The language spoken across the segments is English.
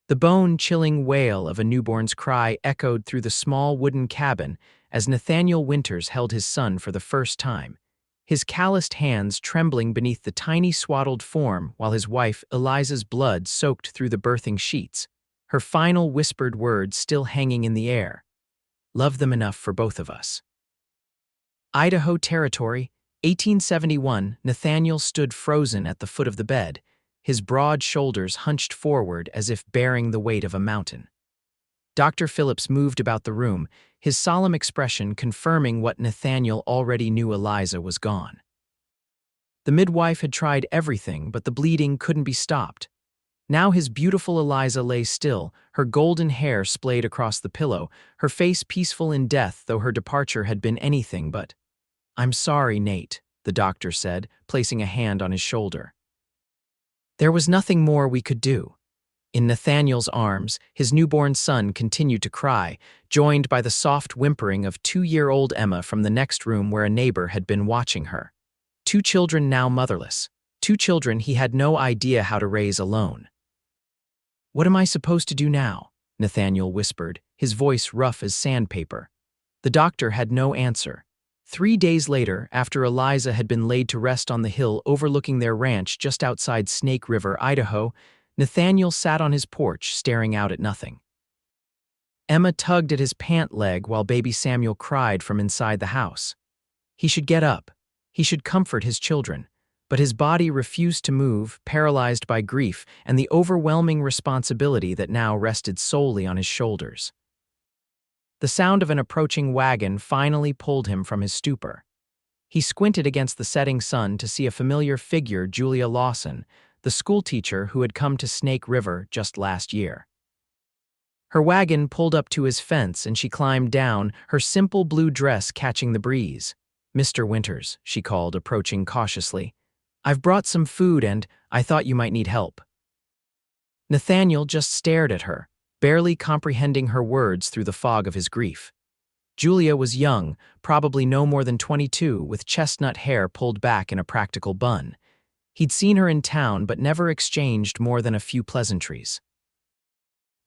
The bone-chilling wail of a newborn's cry echoed through the small wooden cabin as Nathaniel Winters held his son for the first time, his calloused hands trembling beneath the tiny swaddled form while his wife Eliza's blood soaked through the birthing sheets, her final whispered words still hanging in the air. "Love them enough for both of us." Idaho Territory, 1871. Nathaniel stood frozen at the foot of the bed, his broad shoulders hunched forward as if bearing the weight of a mountain. Dr. Phillips moved about the room, his solemn expression confirming what Nathaniel already knew: Eliza was gone. The midwife had tried everything, but the bleeding couldn't be stopped. Now his beautiful Eliza lay still, her golden hair splayed across the pillow, her face peaceful in death, though her departure had been anything but. "I'm sorry, Nate," the doctor said, placing a hand on his shoulder. There was nothing more we could do. In Nathaniel's arms, his newborn son continued to cry, joined by the soft whimpering of 2-year-old Emma from the next room where a neighbor had been watching her. 2 children now motherless, 2 children he had no idea how to raise alone. "What am I supposed to do now?" Nathaniel whispered, his voice rough as sandpaper. The doctor had no answer. 3 days later, after Eliza had been laid to rest on the hill overlooking their ranch just outside Snake River, Idaho, Nathaniel sat on his porch staring out at nothing. Emma tugged at his pant leg while baby Samuel cried from inside the house. He should get up. He should comfort his children. But his body refused to move, paralyzed by grief and the overwhelming responsibility that now rested solely on his shoulders. The sound of an approaching wagon finally pulled him from his stupor. He squinted against the setting sun to see a familiar figure, Julia Lawson, the schoolteacher who had come to Snake River just last year. Her wagon pulled up to his fence and she climbed down, her simple blue dress catching the breeze. "Mr. Winters," she called, approaching cautiously. "I've brought some food and I thought you might need help." Nathaniel just stared at her, barely comprehending her words through the fog of his grief. Julia was young, probably no more than 22, with chestnut hair pulled back in a practical bun. He'd seen her in town but never exchanged more than a few pleasantries.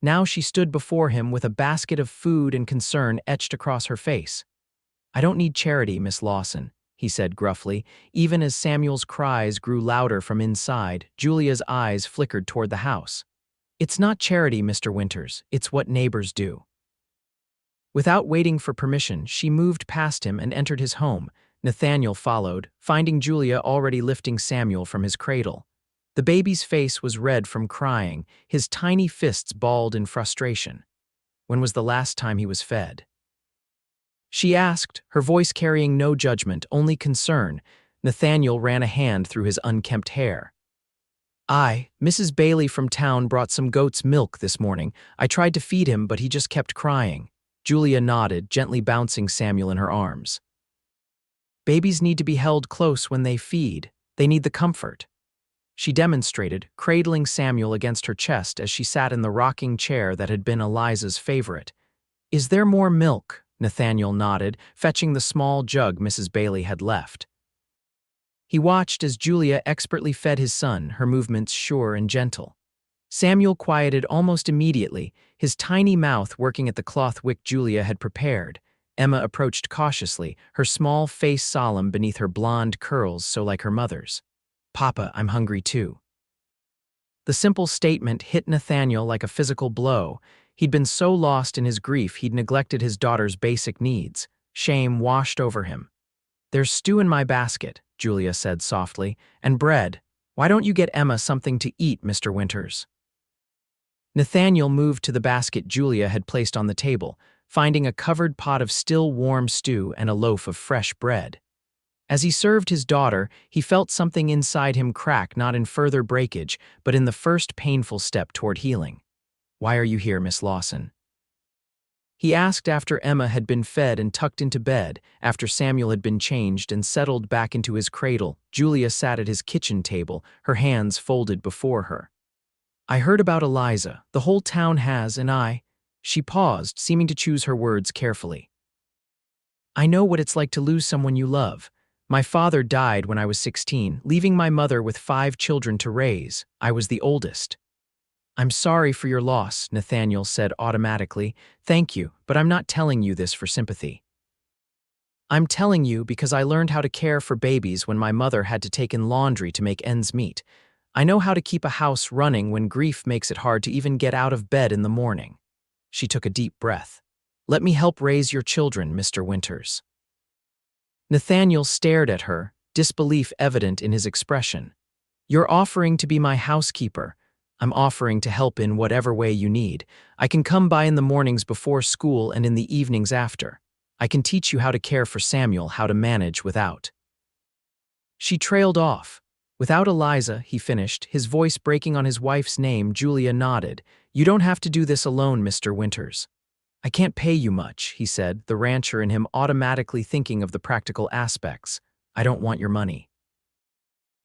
Now she stood before him with a basket of food and concern etched across her face. "I don't need charity, Miss Lawson," he said gruffly. Even as Samuel's cries grew louder from inside, Julia's eyes flickered toward the house. "It's not charity, Mr. Winters. It's what neighbors do." Without waiting for permission, she moved past him and entered his home. Nathaniel followed, finding Julia already lifting Samuel from his cradle. The baby's face was red from crying, his tiny fists balled in frustration. When was the last time he was fed? She asked, her voice carrying no judgment, only concern. Nathaniel ran a hand through his unkempt hair. Mrs. Bailey from town brought some goat's milk this morning. I tried to feed him, but he just kept crying." Julia nodded, gently bouncing Samuel in her arms. "Babies need to be held close when they feed. They need the comfort." She demonstrated, cradling Samuel against her chest as she sat in the rocking chair that had been Eliza's favorite. "Is there more milk?" Nathaniel nodded, fetching the small jug Mrs. Bailey had left. He watched as Julia expertly fed his son, her movements sure and gentle. Samuel quieted almost immediately, his tiny mouth working at the cloth wick Julia had prepared. Emma approached cautiously, her small face solemn beneath her blonde curls so like her mother's. "Papa, I'm hungry too." The simple statement hit Nathaniel like a physical blow. He'd been so lost in his grief he'd neglected his daughter's basic needs. Shame washed over him. "There's stew in my basket," Julia said softly, "and bread. Why don't you get Emma something to eat, Mr. Winters?" Nathaniel moved to the basket Julia had placed on the table, finding a covered pot of still warm stew and a loaf of fresh bread. As he served his daughter, he felt something inside him crack, not in further breakage, but in the first painful step toward healing. "Why are you here, Miss Lawson?" He asked after Emma had been fed and tucked into bed, after Samuel had been changed and settled back into his cradle. Julia sat at his kitchen table, her hands folded before her. "I heard about Eliza. The whole town has, and I—" She paused, seeming to choose her words carefully. "I know what it's like to lose someone you love. My father died when I was 16, leaving my mother with 5 children to raise. I was the oldest." I'm sorry for your loss, Nathaniel said automatically. Thank you, but I'm not telling you this for sympathy. I'm telling you because I learned how to care for babies when my mother had to take in laundry to make ends meet. I know how to keep a house running when grief makes it hard to even get out of bed in the morning. She took a deep breath. Let me help raise your children, Mr. Winters. Nathaniel stared at her, disbelief evident in his expression. You're offering to be my housekeeper. I'm offering to help in whatever way you need. I can come by in the mornings before school and in the evenings after. I can teach you how to care for Samuel, how to manage without. She trailed off. Without Eliza, he finished, his voice breaking on his wife's name. Julia nodded. You don't have to do this alone, Mr. Winters. I can't pay you much, he said, the rancher in him automatically thinking of the practical aspects. I don't want your money.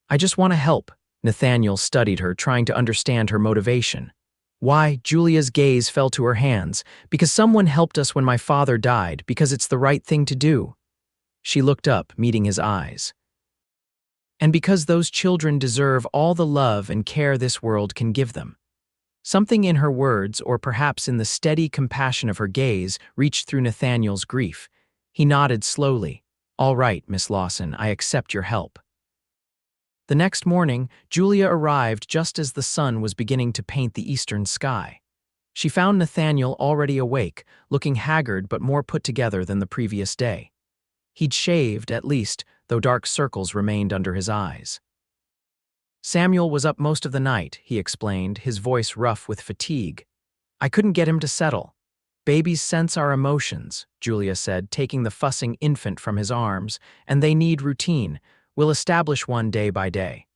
I just want to help. Nathaniel studied her, trying to understand her motivation. Why? Julia's gaze fell to her hands. Because someone helped us when my father died, because it's the right thing to do. She looked up, meeting his eyes. And because those children deserve all the love and care this world can give them. Something in her words, or perhaps in the steady compassion of her gaze, reached through Nathaniel's grief. He nodded slowly. All right, Miss Lawson, I accept your help. The next morning, Julia arrived just as the sun was beginning to paint the eastern sky. She found Nathaniel already awake, looking haggard but more put together than the previous day. He'd shaved, at least, though dark circles remained under his eyes. Samuel was up most of the night, he explained, his voice rough with fatigue. I couldn't get him to settle. Babies sense our emotions, Julia said, taking the fussing infant from his arms, and they need routine. We'll establish one day by day.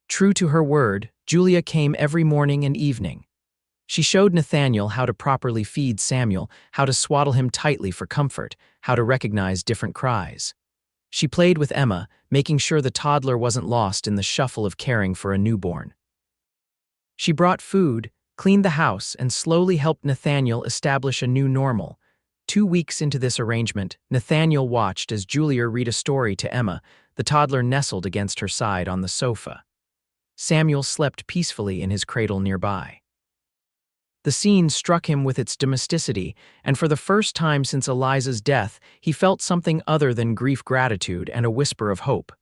True to her word, Julia came every morning and evening. She showed Nathaniel how to properly feed Samuel, how to swaddle him tightly for comfort, how to recognize different cries. She played with Emma, making sure the toddler wasn't lost in the shuffle of caring for a newborn. She brought food, cleaned the house, and slowly helped Nathaniel establish a new normal. 2 weeks into this arrangement, Nathaniel watched as Julia read a story to Emma, the toddler nestled against her side on the sofa. Samuel slept peacefully in his cradle nearby. The scene struck him with its domesticity, and for the first time since Eliza's death, he felt something other than grief, gratitude, and a whisper of hope.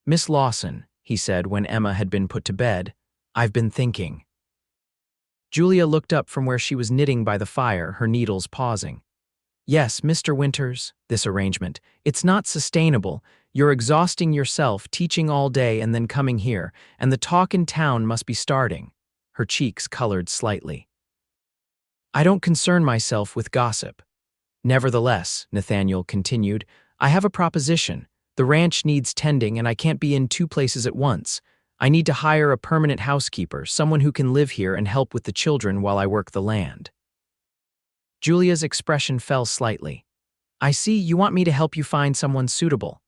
Miss Lawson, he said when Emma had been put to bed, I've been thinking. Julia looked up from where she was knitting by the fire, her needles pausing. Yes, Mr. Winters, this arrangement, it's not sustainable. You're exhausting yourself, teaching all day and then coming here, and the talk in town must be starting. Her cheeks colored slightly. I don't concern myself with gossip. Nevertheless, Nathaniel continued, I have a proposition. The ranch needs tending and I can't be in 2 places at once. I need to hire a permanent housekeeper, someone who can live here and help with the children while I work the land. Julia's expression fell slightly. I see, you want me to help you find someone suitable.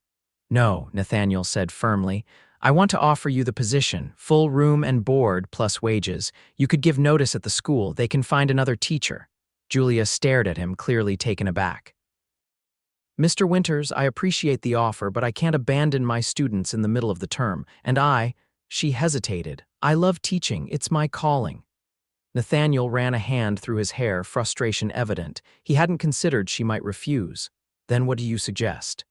No, Nathaniel said firmly. I want to offer you the position, full room and board plus wages. You could give notice at the school. They can find another teacher. Julia stared at him, clearly taken aback. Mr. Winters, I appreciate the offer, but I can't abandon my students in the middle of the term. And she hesitated. I love teaching. It's my calling. Nathaniel ran a hand through his hair, frustration evident. He hadn't considered she might refuse. Then what do you suggest?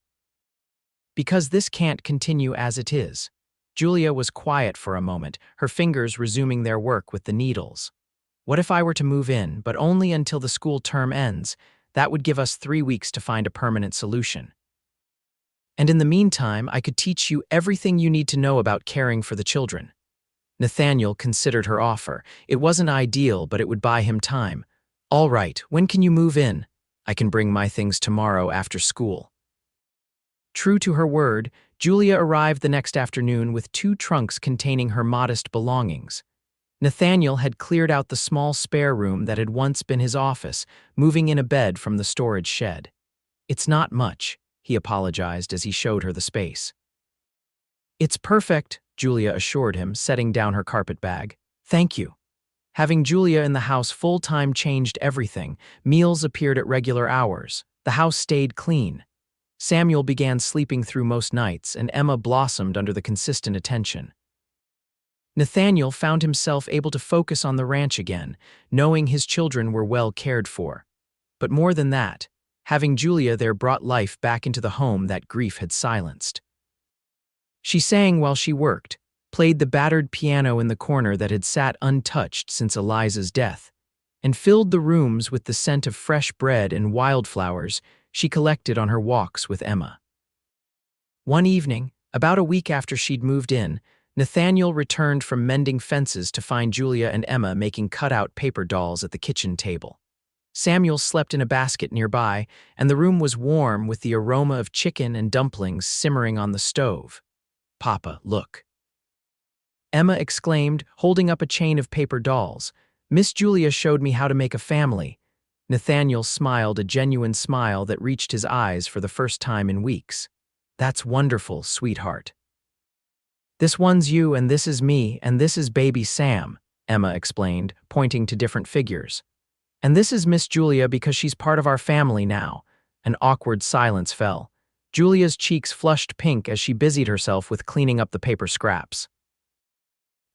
Because this can't continue as it is. Julia was quiet for a moment, her fingers resuming their work with the needles. What if I were to move in, but only until the school term ends? That would give us 3 weeks to find a permanent solution. And in the meantime, I could teach you everything you need to know about caring for the children. Nathaniel considered her offer. It wasn't ideal, but it would buy him time. All right, when can you move in? I can bring my things tomorrow after school. True to her word, Julia arrived the next afternoon with 2 trunks containing her modest belongings. Nathaniel had cleared out the small spare room that had once been his office, moving in a bed from the storage shed. It's not much, he apologized as he showed her the space. It's perfect, Julia assured him, setting down her carpet bag. Thank you. Having Julia in the house full-time changed everything. Meals appeared at regular hours. The house stayed clean. Samuel began sleeping through most nights, and Emma blossomed under the consistent attention. Nathaniel found himself able to focus on the ranch again, knowing his children were well cared for. But more than that, having Julia there brought life back into the home that grief had silenced. She sang while she worked, played the battered piano in the corner that had sat untouched since Eliza's death, and filled the rooms with the scent of fresh bread and wildflowers she collected on her walks with Emma. One evening, about a week after she'd moved in, Nathaniel returned from mending fences to find Julia and Emma making cutout paper dolls at the kitchen table. Samuel slept in a basket nearby, and the room was warm with the aroma of chicken and dumplings simmering on the stove. "Papa, look," Emma exclaimed, holding up a chain of paper dolls. "Miss Julia showed me how to make a family." Nathaniel smiled a genuine smile that reached his eyes for the first time in weeks. "That's wonderful, sweetheart." "This one's you, and this is me, and this is baby Sam," Emma explained, pointing to different figures. "And this is Miss Julia because she's part of our family now." An awkward silence fell. Julia's cheeks flushed pink as she busied herself with cleaning up the paper scraps.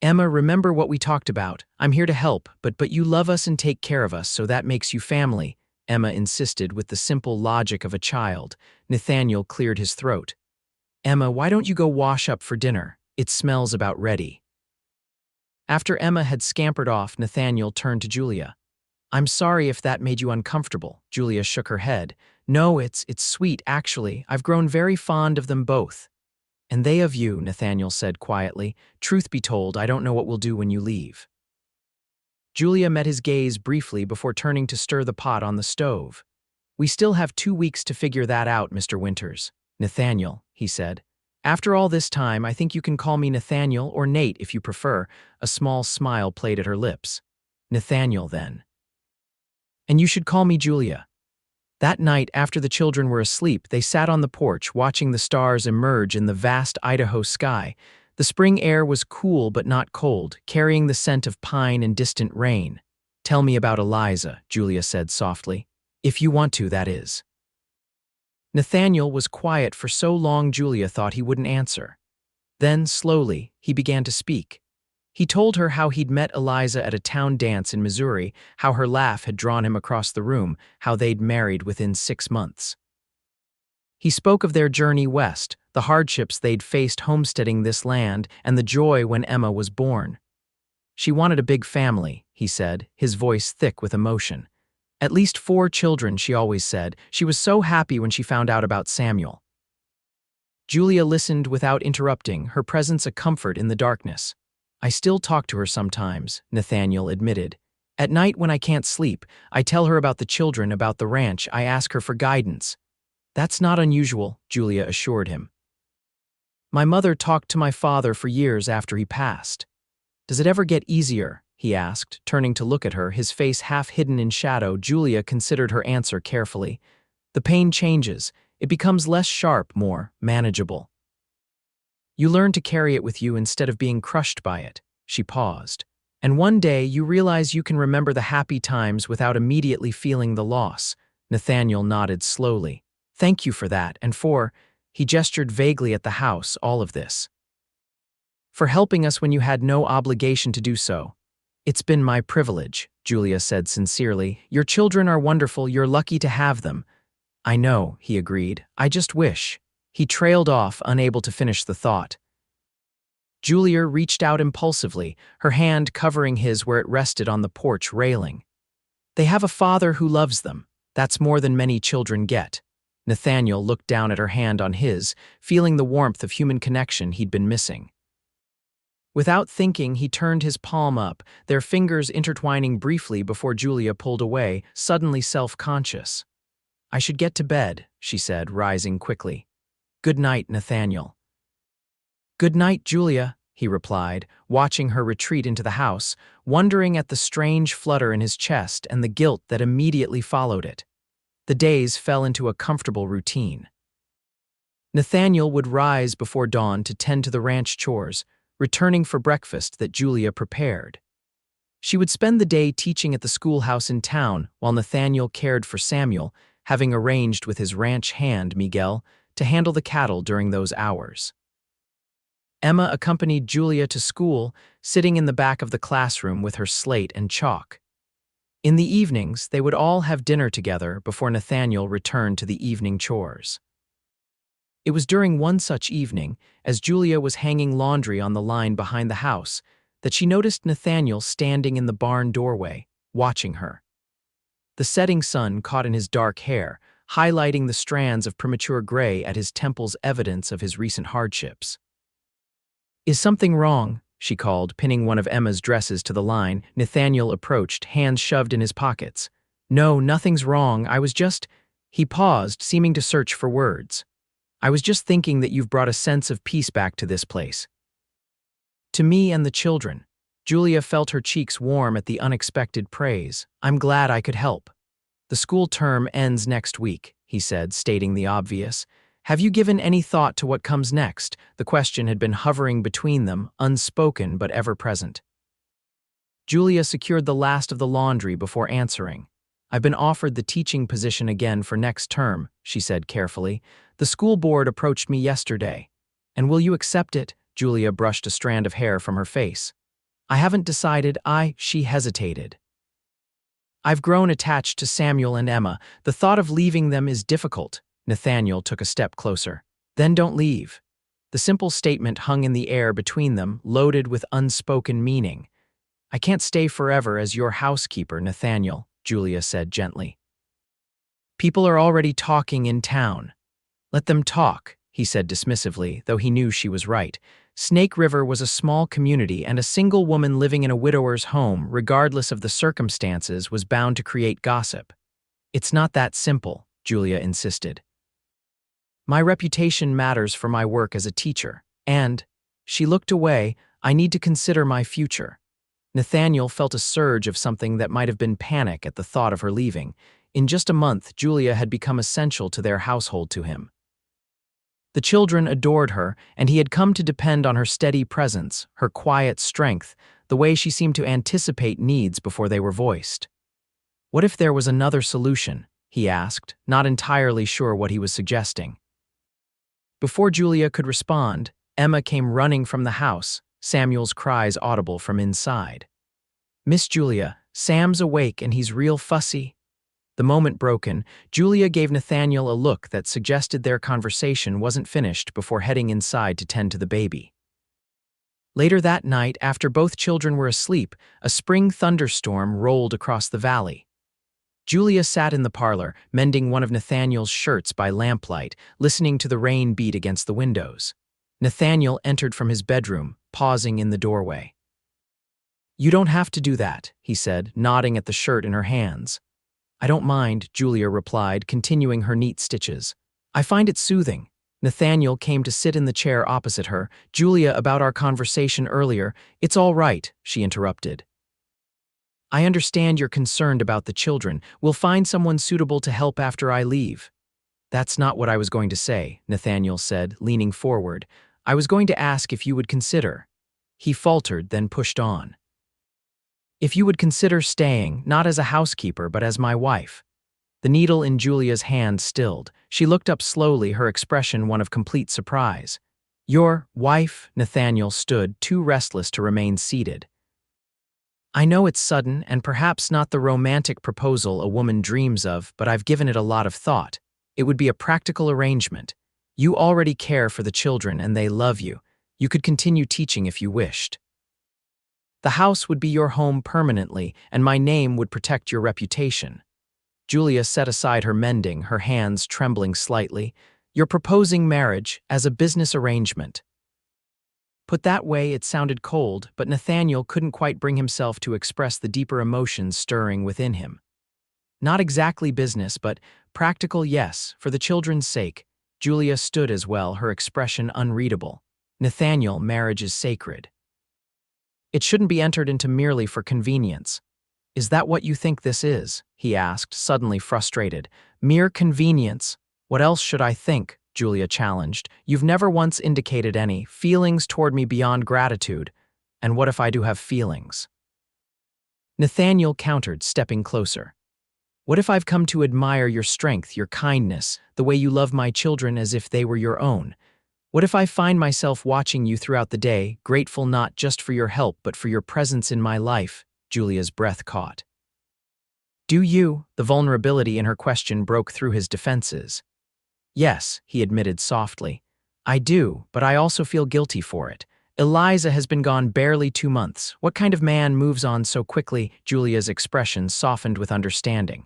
"Emma, remember what we talked about. I'm here to help, but you love us and take care of us, so that makes you family," Emma insisted with the simple logic of a child. Nathaniel cleared his throat. "Emma, why don't you go wash up for dinner? It smells about ready." After Emma had scampered off, Nathaniel turned to Julia. "I'm sorry if that made you uncomfortable." Julia shook her head. "No, it's sweet, actually. I've grown very fond of them both." "And they of you," Nathaniel said quietly. "Truth be told, I don't know what we'll do when you leave." Julia met his gaze briefly before turning to stir the pot on the stove. "We still have 2 weeks to figure that out, Mr. Winters." "Nathaniel," he said. "After all this time, I think you can call me Nathaniel or Nate if you prefer." A small smile played at her lips. "Nathaniel, then. And you should call me Julia." That night, after the children were asleep, they sat on the porch watching the stars emerge in the vast Idaho sky. The spring air was cool but not cold, carrying the scent of pine and distant rain. "Tell me about Eliza," Julia said softly. "If you want to, that is." Nathaniel was quiet for so long Julia thought he wouldn't answer. Then, slowly, he began to speak. He told her how he'd met Eliza at a town dance in Missouri, how her laugh had drawn him across the room, how they'd married within 6 months. He spoke of their journey west, the hardships they'd faced homesteading this land, and the joy when Emma was born. "She wanted a big family," he said, his voice thick with emotion. "At least 4 children, she always said. She was so happy when she found out about Samuel." Julia listened without interrupting, her presence a comfort in the darkness. "I still talk to her sometimes," Nathaniel admitted. "At night when I can't sleep, I tell her about the children, about the ranch. I ask her for guidance." "That's not unusual," Julia assured him. "My mother talked to my father for years after he passed." "Does it ever get easier?" he asked, turning to look at her, his face half hidden in shadow. Julia considered her answer carefully. "The pain changes. It becomes less sharp, more manageable. You learn to carry it with you instead of being crushed by it." She paused. "And one day you realize you can remember the happy times without immediately feeling the loss." Nathaniel nodded slowly. "Thank you for that, and for," he gestured vaguely at the house, "all of this. For helping us when you had no obligation to do so." "It's been my privilege," Julia said sincerely. "Your children are wonderful. You're lucky to have them." "I know," he agreed. "I just wish." He trailed off, unable to finish the thought. Julia reached out impulsively, her hand covering his where it rested on the porch railing. "They have a father who loves them. That's more than many children get." Nathaniel looked down at her hand on his, feeling the warmth of human connection he'd been missing. Without thinking, he turned his palm up, their fingers intertwining briefly before Julia pulled away, suddenly self-conscious. "I should get to bed," she said, rising quickly. "Good night, Nathaniel." "Good night, Julia," he replied, watching her retreat into the house, wondering at the strange flutter in his chest and the guilt that immediately followed it. The days fell into a comfortable routine. Nathaniel would rise before dawn to tend to the ranch chores, returning for breakfast that Julia prepared. She would spend the day teaching at the schoolhouse in town while Nathaniel cared for Samuel, having arranged with his ranch hand, Miguel, to handle the cattle during those hours. Emma accompanied Julia to school, sitting in the back of the classroom with her slate and chalk. In the evenings, they would all have dinner together before Nathaniel returned to the evening chores. It was during one such evening, as Julia was hanging laundry on the line behind the house, that she noticed Nathaniel standing in the barn doorway, watching her. The setting sun caught in his dark hair, highlighting the strands of premature gray at his temples, evidence of his recent hardships. "Is something wrong?" she called, pinning one of Emma's dresses to the line. Nathaniel approached, hands shoved in his pockets. "No, nothing's wrong. I was just—" He paused, seeming to search for words. "I was just thinking that you've brought a sense of peace back to this place. To me and the children." Julia felt her cheeks warm at the unexpected praise. "I'm glad I could help." "The school term ends next week," he said, stating the obvious. "Have you given any thought to what comes next?" The question had been hovering between them, unspoken but ever-present. Julia secured the last of the laundry before answering. "I've been offered the teaching position again for next term," she said carefully. "The school board approached me yesterday." "And will you accept it?" Julia brushed a strand of hair from her face. "I haven't decided." She hesitated. "I've grown attached to Samuel and Emma. The thought of leaving them is difficult." Nathaniel took a step closer. "Then don't leave." The simple statement hung in the air between them, loaded with unspoken meaning. "I can't stay forever as your housekeeper, Nathaniel," Julia said gently. "People are already talking in town." "Let them talk," he said dismissively, though he knew she was right. Snake River was a small community, and a single woman living in a widower's home, regardless of the circumstances, was bound to create gossip. "It's not that simple," Julia insisted. "My reputation matters for my work as a teacher, and—" She looked away. "I need to consider my future." Nathaniel felt a surge of something that might have been panic at the thought of her leaving. In just a month, Julia had become essential to their household to him. The children adored her, and he had come to depend on her steady presence, her quiet strength, the way she seemed to anticipate needs before they were voiced. "What if there was another solution?" he asked, not entirely sure what he was suggesting. Before Julia could respond, Emma came running from the house, Samuel's cries audible from inside. "Miss Julia, Sam's awake and he's real fussy." The moment broken, Julia gave Nathaniel a look that suggested their conversation wasn't finished before heading inside to tend to the baby. Later that night, after both children were asleep, a spring thunderstorm rolled across the valley. Julia sat in the parlor, mending one of Nathaniel's shirts by lamplight, listening to the rain beat against the windows. Nathaniel entered from his bedroom, pausing in the doorway. "You don't have to do that," he said, nodding at the shirt in her hands. "I don't mind," Julia replied, continuing her neat stitches. "I find it soothing." Nathaniel came to sit in the chair opposite her. "Julia, about our conversation earlier—" "It's all right," she interrupted. "I understand you're concerned about the children. We'll find someone suitable to help after I leave." "That's not what I was going to say," Nathaniel said, leaning forward. "I was going to ask if you would consider—" He faltered, then pushed on. "If you would consider staying, not as a housekeeper, but as my wife." The needle in Julia's hand stilled. She looked up slowly, her expression one of complete surprise. "Your wife?" Nathaniel stood, too restless to remain seated. "I know it's sudden and perhaps not the romantic proposal a woman dreams of, but I've given it a lot of thought. It would be a practical arrangement. You already care for the children and they love you. You could continue teaching if you wished. The house would be your home permanently, and my name would protect your reputation." Julia set aside her mending, her hands trembling slightly. "You're proposing marriage as a business arrangement." Put that way, it sounded cold, but Nathaniel couldn't quite bring himself to express the deeper emotions stirring within him. "Not exactly business, but practical, yes, for the children's sake." Julia stood as well, her expression unreadable. "Nathaniel, marriage is sacred. It shouldn't be entered into merely for convenience." "Is that what you think this is?" he asked, suddenly frustrated. "Mere convenience? What else should I think?" Julia challenged. "You've never once indicated any feelings toward me beyond gratitude. And what if I do have feelings?" Nathaniel countered, stepping closer. "What if I've come to admire your strength, your kindness, the way you love my children as if they were your own? What if I find myself watching you throughout the day, grateful not just for your help but for your presence in my life? Julia's breath caught. Do you? The vulnerability in her question broke through his defenses. Yes, he admitted softly. I do, but I also feel guilty for it. Eliza has been gone barely 2 months. What kind of man moves on so quickly? Julia's expression softened with understanding.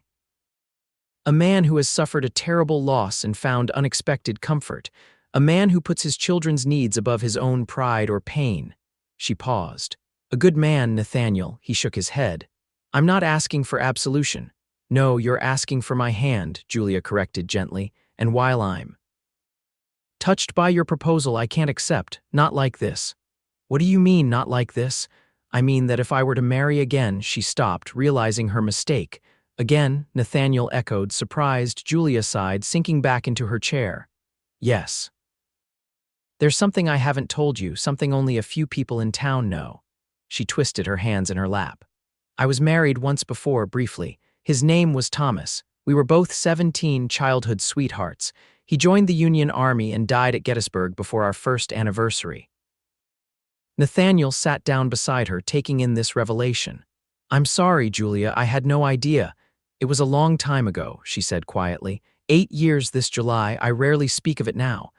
A man who has suffered a terrible loss and found unexpected comfort. A man who puts his children's needs above his own pride or pain. She paused. A good man, Nathaniel, he shook his head. I'm not asking for absolution. No, you're asking for my hand, Julia corrected gently, and while I'm touched by your proposal, I can't accept, not like this. What do you mean, not like this? I mean that if I were to marry again. She stopped, realizing her mistake. Again, Nathaniel echoed, surprised. Julia sighed, sinking back into her chair. Yes. There's something I haven't told you, something only a few people in town know. She twisted her hands in her lap. I was married once before, briefly. His name was Thomas. We were both 17 childhood sweethearts. He joined the Union Army and died at Gettysburg before our first anniversary. Nathaniel sat down beside her, taking in this revelation. I'm sorry, Julia, I had no idea. It was a long time ago, she said quietly. 8 years this July. I rarely speak of it now.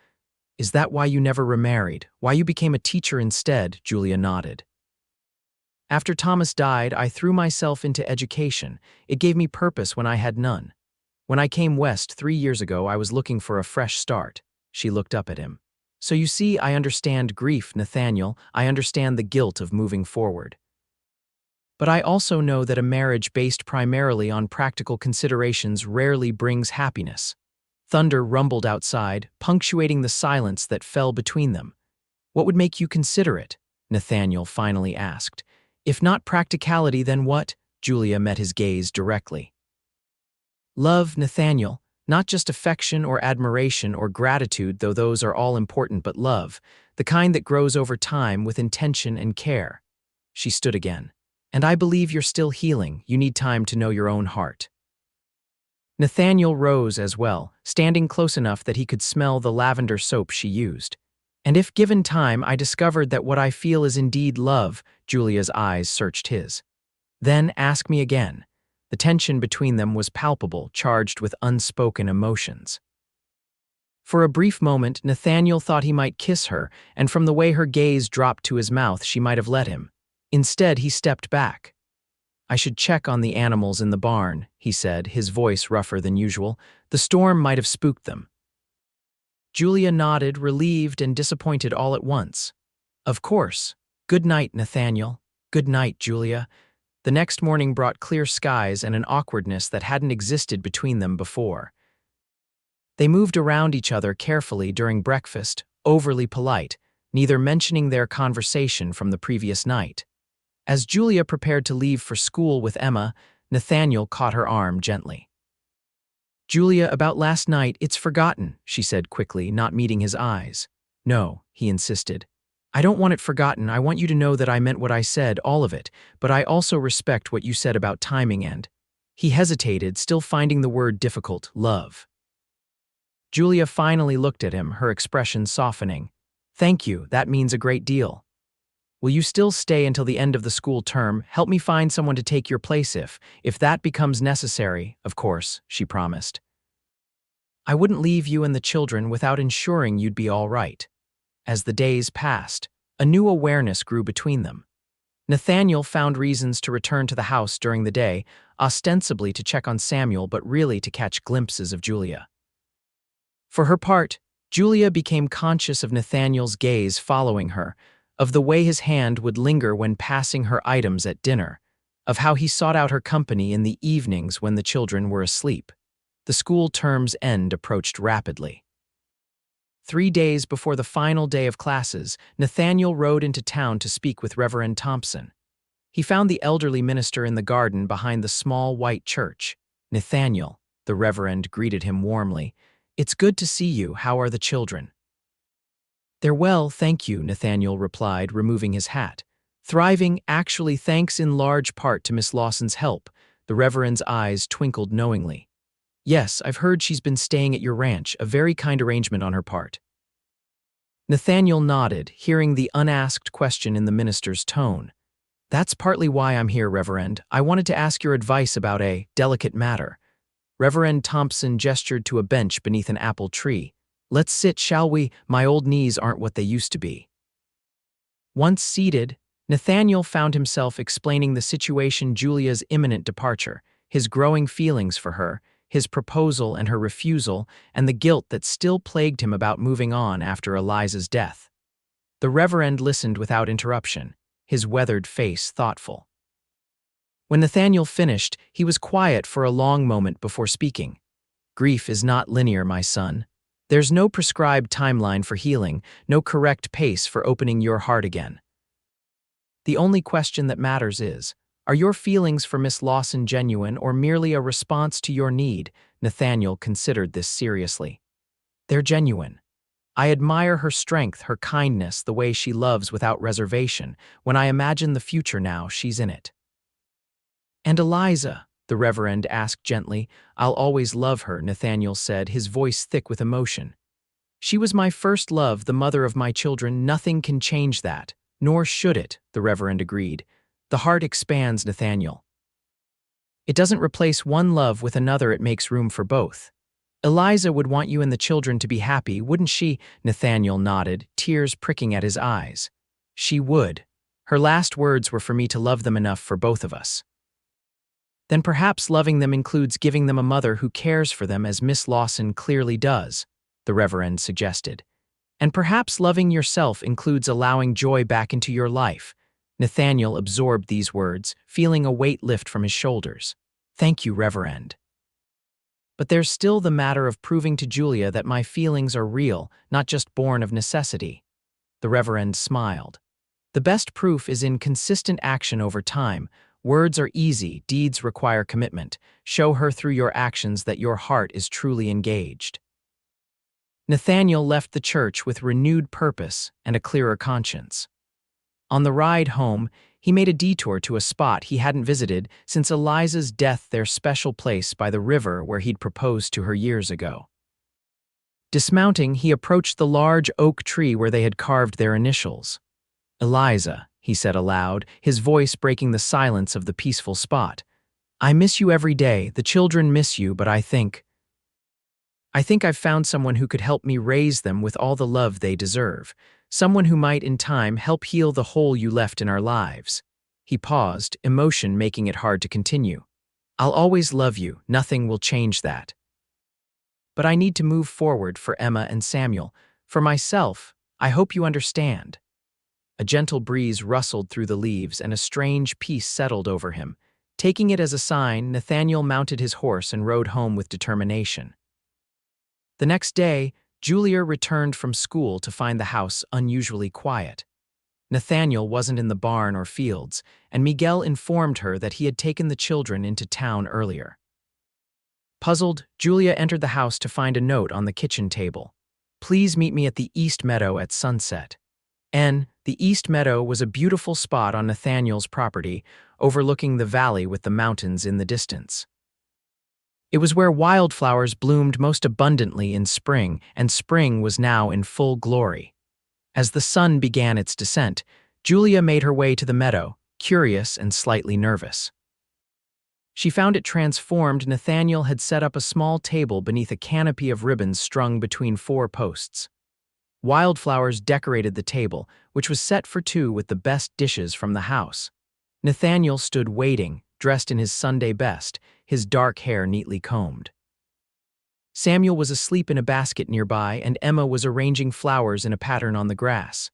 Is that why you never remarried? Why you became a teacher instead? Julia nodded. After Thomas died, I threw myself into education. It gave me purpose when I had none. When I came west 3 years ago, I was looking for a fresh start. She looked up at him. So you see, I understand grief, Nathaniel. I understand the guilt of moving forward. But I also know that a marriage based primarily on practical considerations rarely brings happiness. Thunder rumbled outside, punctuating the silence that fell between them. What would make you consider it? Nathaniel finally asked. If not practicality, then what? Julia met his gaze directly. Love, Nathaniel, not just affection or admiration or gratitude, though those are all important, but love, the kind that grows over time with intention and care. She stood again. And I believe you're still healing. You need time to know your own heart. Nathaniel rose as well, standing close enough that he could smell the lavender soap she used. And if given time, I discovered that what I feel is indeed love. Julia's eyes searched his. Then ask me again. The tension between them was palpable, charged with unspoken emotions. For a brief moment, Nathaniel thought he might kiss her, and from the way her gaze dropped to his mouth, she might have let him. Instead, he stepped back. I should check on the animals in the barn, he said, his voice rougher than usual. The storm might have spooked them. Julia nodded, relieved and disappointed all at once. Of course. Good night, Nathaniel. Good night, Julia. The next morning brought clear skies and an awkwardness that hadn't existed between them before. They moved around each other carefully during breakfast, overly polite, neither mentioning their conversation from the previous night. As Julia prepared to leave for school with Emma, Nathaniel caught her arm gently. Julia, about last night, it's forgotten, she said quickly, not meeting his eyes. No, he insisted. I don't want it forgotten. I want you to know that I meant what I said, all of it, but I also respect what you said about timing and… He hesitated, still finding the word difficult, love. Julia finally looked at him, her expression softening. Thank you, that means a great deal. Will you still stay until the end of the school term? Help me find someone to take your place if that becomes necessary, of course, she promised. I wouldn't leave you and the children without ensuring you'd be all right. As the days passed, a new awareness grew between them. Nathaniel found reasons to return to the house during the day, ostensibly to check on Samuel, but really to catch glimpses of Julia. For her part, Julia became conscious of Nathaniel's gaze following her, of the way his hand would linger when passing her items at dinner, of how he sought out her company in the evenings when the children were asleep. The school term's end approached rapidly. 3 days before the final day of classes, Nathaniel rode into town to speak with Reverend Thompson. He found the elderly minister in the garden behind the small white church. Nathaniel, the Reverend greeted him warmly. It's good to see you. How are the children? They're well, thank you, Nathaniel replied, removing his hat. Thriving, actually, thanks in large part to Miss Lawson's help. The Reverend's eyes twinkled knowingly. Yes, I've heard she's been staying at your ranch, a very kind arrangement on her part. Nathaniel nodded, hearing the unasked question in the minister's tone. That's partly why I'm here, Reverend. I wanted to ask your advice about a delicate matter. Reverend Thompson gestured to a bench beneath an apple tree. Let's sit, shall we? My old knees aren't what they used to be. Once seated, Nathaniel found himself explaining the situation: Julia's imminent departure, his growing feelings for her, his proposal and her refusal, and the guilt that still plagued him about moving on after Eliza's death. The Reverend listened without interruption, his weathered face thoughtful. When Nathaniel finished, he was quiet for a long moment before speaking. Grief is not linear, my son. There's no prescribed timeline for healing, no correct pace for opening your heart again. The only question that matters is, are your feelings for Miss Lawson genuine or merely a response to your need? Nathaniel considered this seriously. They're genuine. I admire her strength, her kindness, the way she loves without reservation. When I imagine the future now, she's in it. And Eliza, the Reverend asked gently. I'll always love her, Nathaniel said, his voice thick with emotion. She was my first love, the mother of my children. Nothing can change that, nor should it, the Reverend agreed. The heart expands, Nathaniel. It doesn't replace one love with another, it makes room for both. Eliza would want you and the children to be happy, wouldn't she? Nathaniel nodded, tears pricking at his eyes. She would. Her last words were for me to love them enough for both of us. Then perhaps loving them includes giving them a mother who cares for them as Miss Lawson clearly does, the Reverend suggested. And perhaps loving yourself includes allowing joy back into your life. Nathaniel absorbed these words, feeling a weight lift from his shoulders. Thank you, Reverend. But there's still the matter of proving to Julia that my feelings are real, not just born of necessity. The Reverend smiled. The best proof is in consistent action over time. Words are easy, deeds require commitment. Show her through your actions that your heart is truly engaged. Nathaniel left the church with renewed purpose and a clearer conscience. On the ride home, he made a detour to a spot he hadn't visited since Eliza's death, their special place by the river where he'd proposed to her years ago. Dismounting, he approached the large oak tree where they had carved their initials. Eliza, he said aloud, his voice breaking the silence of the peaceful spot. I miss you every day, the children miss you, but I think I've found someone who could help me raise them with all the love they deserve. Someone who might, in time, help heal the hole you left in our lives. He paused, emotion making it hard to continue. I'll always love you, nothing will change that. But I need to move forward for Emma and Samuel. For myself, I hope you understand. A gentle breeze rustled through the leaves and a strange peace settled over him. Taking it as a sign, Nathaniel mounted his horse and rode home with determination. The next day, Julia returned from school to find the house unusually quiet. Nathaniel wasn't in the barn or fields, and Miguel informed her that he had taken the children into town earlier. Puzzled, Julia entered the house to find a note on the kitchen table. Please meet me at the East Meadow at sunset. The East Meadow was a beautiful spot on Nathaniel's property, overlooking the valley with the mountains in the distance. It was where wildflowers bloomed most abundantly in spring, and spring was now in full glory. As the sun began its descent, Julia made her way to the meadow, curious and slightly nervous. She found it transformed. Nathaniel had set up a small table beneath a canopy of ribbons strung between 4 posts. Wildflowers decorated the table, which was set for 2 with the best dishes from the house. Nathaniel stood waiting, dressed in his Sunday best, his dark hair neatly combed. Samuel was asleep in a basket nearby, and Emma was arranging flowers in a pattern on the grass.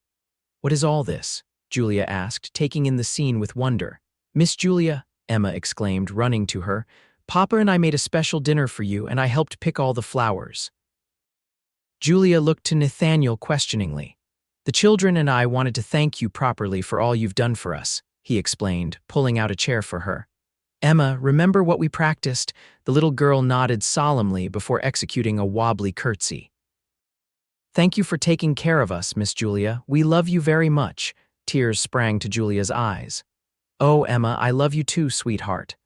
What is all this? Julia asked, taking in the scene with wonder. Miss Julia, Emma exclaimed, running to her, Papa and I made a special dinner for you, and I helped pick all the flowers. Julia looked to Nathaniel questioningly. The children and I wanted to thank you properly for all you've done for us, he explained, pulling out a chair for her. Emma, remember what we practiced? The little girl nodded solemnly before executing a wobbly curtsy. Thank you for taking care of us, Miss Julia. We love you very much. Tears sprang to Julia's eyes. Oh, Emma, I love you too, sweetheart.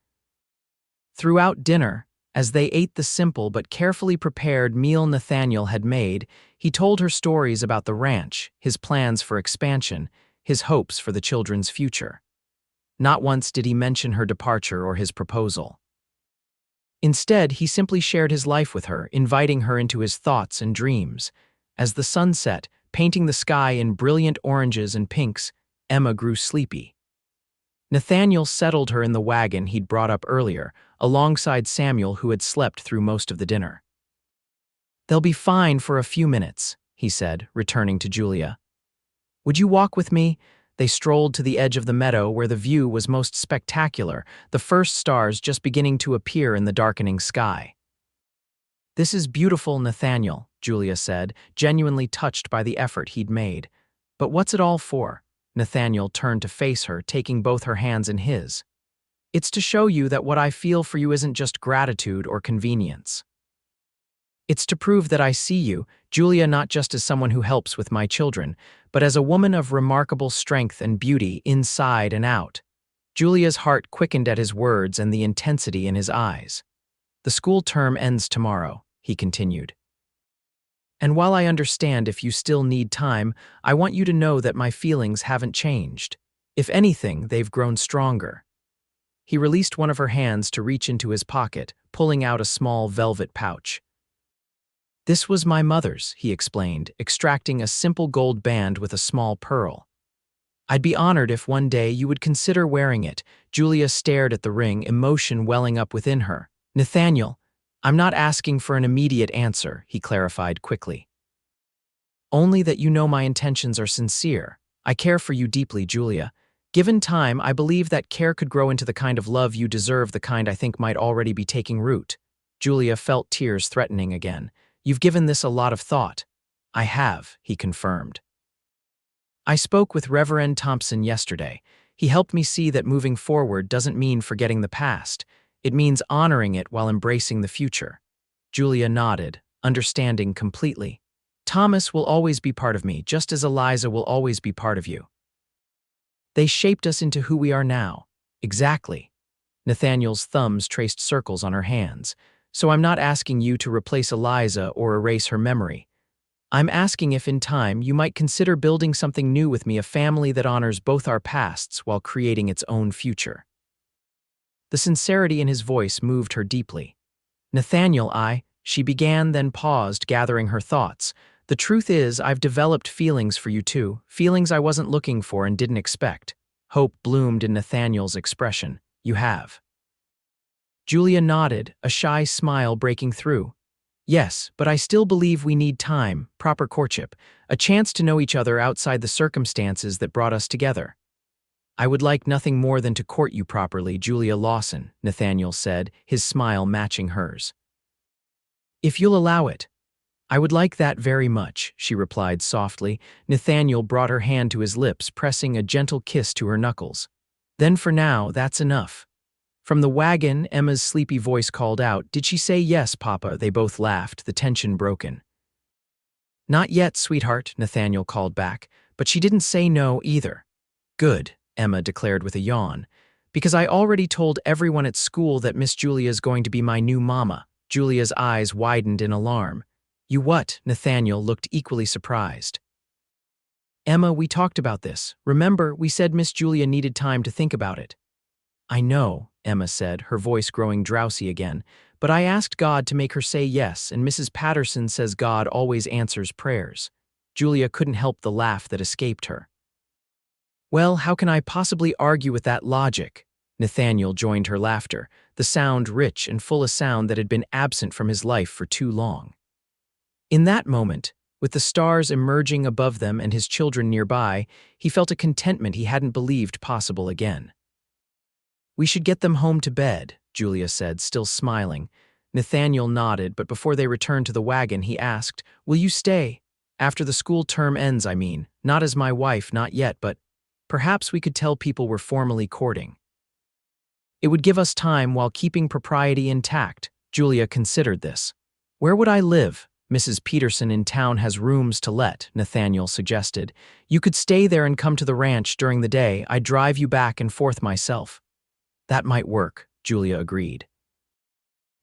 Throughout dinner, As they ate the simple but carefully prepared meal Nathaniel had made, he told her stories about the ranch, his plans for expansion, his hopes for the children's future. Not once did he mention her departure or his proposal. Instead, he simply shared his life with her, inviting her into his thoughts and dreams. As the sun set, painting the sky in brilliant oranges and pinks, Emma grew sleepy. Nathaniel settled her in the wagon he'd brought up earlier, alongside Samuel, who had slept through most of the dinner. "They'll be fine for a few minutes," he said, returning to Julia. "Would you walk with me?" They strolled to the edge of the meadow where the view was most spectacular, the first stars just beginning to appear in the darkening sky. "This is beautiful, Nathaniel," Julia said, genuinely touched by the effort he'd made. "But what's it all for?" Nathaniel turned to face her, taking both her hands in his. "It's to show you that what I feel for you isn't just gratitude or convenience. It's to prove that I see you, Julia, not just as someone who helps with my children, but as a woman of remarkable strength and beauty inside and out." Julia's heart quickened at his words and the intensity in his eyes. "The school term ends tomorrow," he continued. "And while I understand if you still need time, I want you to know that my feelings haven't changed. If anything, they've grown stronger." He released one of her hands to reach into his pocket, pulling out a small velvet pouch. "This was my mother's," he explained, extracting a simple gold band with a small pearl. "I'd be honored if one day you would consider wearing it." Julia stared at the ring, emotion welling up within her. "Nathaniel, I'm not asking for an immediate answer," he clarified quickly. "Only that you know my intentions are sincere. I care for you deeply, Julia. Given time, I believe that care could grow into the kind of love you deserve, the kind I think might already be taking root." Julia felt tears threatening again. "You've given this a lot of thought." "I have," he confirmed. "I spoke with Reverend Thompson yesterday. He helped me see that moving forward doesn't mean forgetting the past. It means honoring it while embracing the future." Julia nodded, understanding completely. "Thomas will always be part of me, just as Eliza will always be part of you. They shaped us into who we are now." "Exactly." Nathaniel's thumbs traced circles on her hands. "So I'm not asking you to replace Eliza or erase her memory. I'm asking if in time you might consider building something new with me, a family that honors both our pasts while creating its own future." The sincerity in his voice moved her deeply. "Nathaniel, she began, then paused, gathering her thoughts. "The truth is, I've developed feelings for you too, feelings I wasn't looking for and didn't expect." Hope bloomed in Nathaniel's expression. "You have?" Julia nodded, a shy smile breaking through. "Yes, but I still believe we need time, proper courtship, a chance to know each other outside the circumstances that brought us together." "I would like nothing more than to court you properly, Julia Lawson," Nathaniel said, his smile matching hers. "If you'll allow it." "I would like that very much," she replied softly. Nathaniel brought her hand to his lips, pressing a gentle kiss to her knuckles. "Then for now, that's enough." From the wagon, Emma's sleepy voice called out, "Did she say yes, Papa?" They both laughed, the tension broken. "Not yet, sweetheart," Nathaniel called back, "but she didn't say no either." "Good," Emma declared with a yawn, "because I already told everyone at school that Miss Julia's going to be my new mama." Julia's eyes widened in alarm. "You what?" Nathaniel looked equally surprised. "Emma, we talked about this. Remember, we said Miss Julia needed time to think about it." "I know," Emma said, her voice growing drowsy again, "but I asked God to make her say yes, and Mrs. Patterson says God always answers prayers." Julia couldn't help the laugh that escaped her. "Well, how can I possibly argue with that logic?" Nathaniel joined her laughter, the sound rich and full, a sound that had been absent from his life for too long. In that moment, with the stars emerging above them and his children nearby, he felt a contentment he hadn't believed possible again. "We should get them home to bed," Julia said, still smiling. Nathaniel nodded, but before they returned to the wagon, he asked, "Will you stay? After the school term ends, I mean. Not as my wife, not yet, but perhaps we could tell people we're formally courting. It would give us time while keeping propriety intact." Julia considered this. "Where would I live?" "Mrs. Peterson in town has rooms to let," Nathaniel suggested. "You could stay there and come to the ranch during the day. I'd drive you back and forth myself." "That might work," Julia agreed.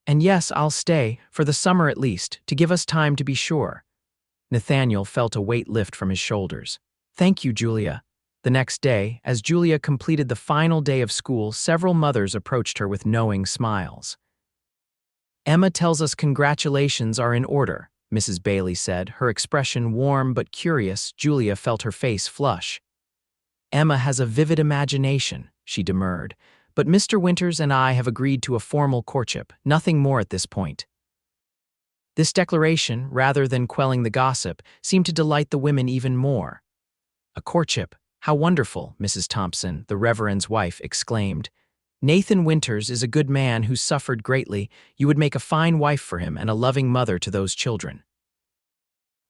And yes, I'll stay, for the summer at least, to give us time to be sure. Nathaniel felt a weight lift from his shoulders. Thank you, Julia. The next day, as Julia completed the final day of school, several mothers approached her with knowing smiles. Emma tells us congratulations are in order, Mrs. Bailey said, her expression warm but curious. Julia felt her face flush. Emma has a vivid imagination, she demurred, but Mr. Winters and I have agreed to a formal courtship, nothing more at this point. This declaration, rather than quelling the gossip, seemed to delight the women even more. A courtship, how wonderful, Mrs. Thompson, the Reverend's wife, exclaimed. Nathan Winters is a good man who's suffered greatly. You would make a fine wife for him and a loving mother to those children.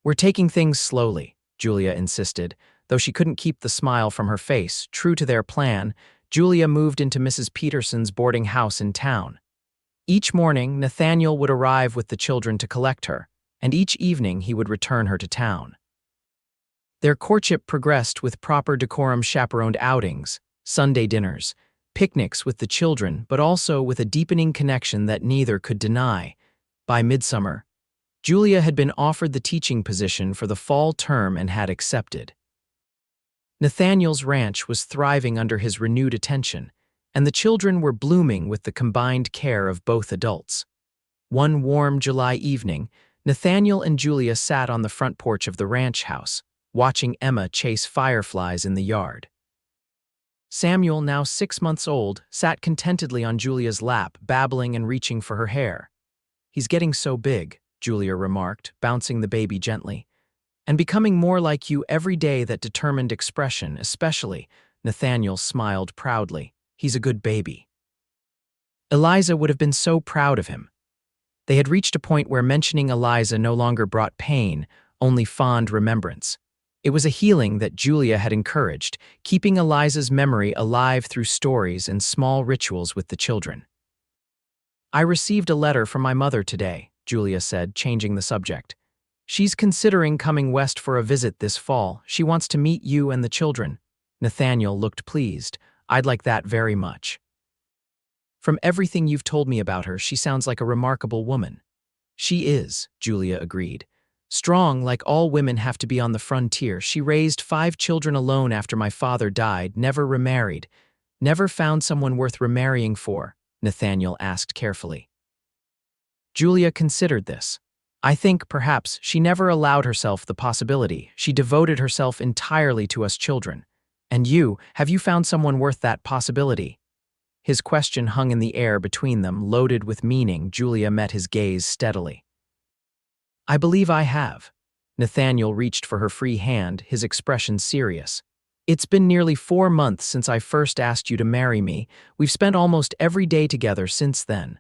We're taking things slowly, Julia insisted. Though she couldn't keep the smile from her face, true to their plan, Julia moved into Mrs. Peterson's boarding house in town. Each morning, Nathaniel would arrive with the children to collect her, and each evening he would return her to town. Their courtship progressed with proper decorum, chaperoned outings, Sunday dinners, picnics with the children, but also with a deepening connection that neither could deny. By midsummer, Julia had been offered the teaching position for the fall term and had accepted. Nathaniel's ranch was thriving under his renewed attention, and the children were blooming with the combined care of both adults. One warm July evening, Nathaniel and Julia sat on the front porch of the ranch house, watching Emma chase fireflies in the yard. Samuel, now 6 months old, sat contentedly on Julia's lap, babbling and reaching for her hair. He's getting so big, Julia remarked, bouncing the baby gently. And becoming more like you every day. That determined expression, especially, Nathaniel smiled proudly. He's a good baby. Eliza would have been so proud of him. They had reached a point where mentioning Eliza no longer brought pain, only fond remembrance. It was a healing that Julia had encouraged, keeping Eliza's memory alive through stories and small rituals with the children. I received a letter from my mother today, Julia said, changing the subject. She's considering coming west for a visit this fall. She wants to meet you and the children. Nathaniel looked pleased. I'd like that very much. From everything you've told me about her, she sounds like a remarkable woman. She is, Julia agreed. Strong, like all women have to be on the frontier. She raised 5 children alone after my father died, never remarried. Never found someone worth remarrying for, Nathaniel asked carefully. Julia considered this. I think, perhaps, she never allowed herself the possibility. She devoted herself entirely to us children. And you, have you found someone worth that possibility? His question hung in the air between them, loaded with meaning. Julia met his gaze steadily. I believe I have. Nathaniel reached for her free hand, his expression serious. It's been nearly 4 months since I first asked you to marry me. We've spent almost every day together since then.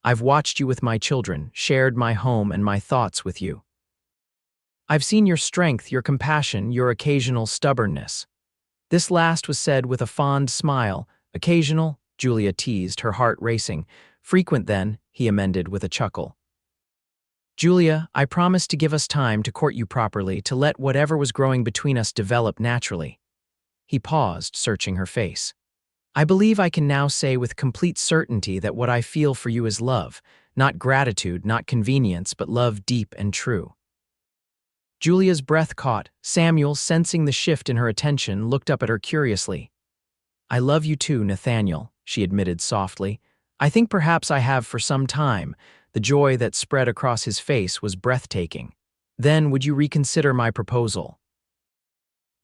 I've watched you with my children, shared my home and my thoughts with you. I've seen your strength, your compassion, your occasional stubbornness. This last was said with a fond smile. Occasional, Julia teased, her heart racing. Frequent then, he amended with a chuckle. Julia, I promised to give us time to court you properly, to let whatever was growing between us develop naturally. He paused, searching her face. I believe I can now say with complete certainty that what I feel for you is love, not gratitude, not convenience, but love deep and true. Julia's breath caught. Samuel, sensing the shift in her attention, looked up at her curiously. I love you too, Nathaniel, she admitted softly. I think perhaps I have for some time. The joy that spread across his face was breathtaking. Then would you reconsider my proposal?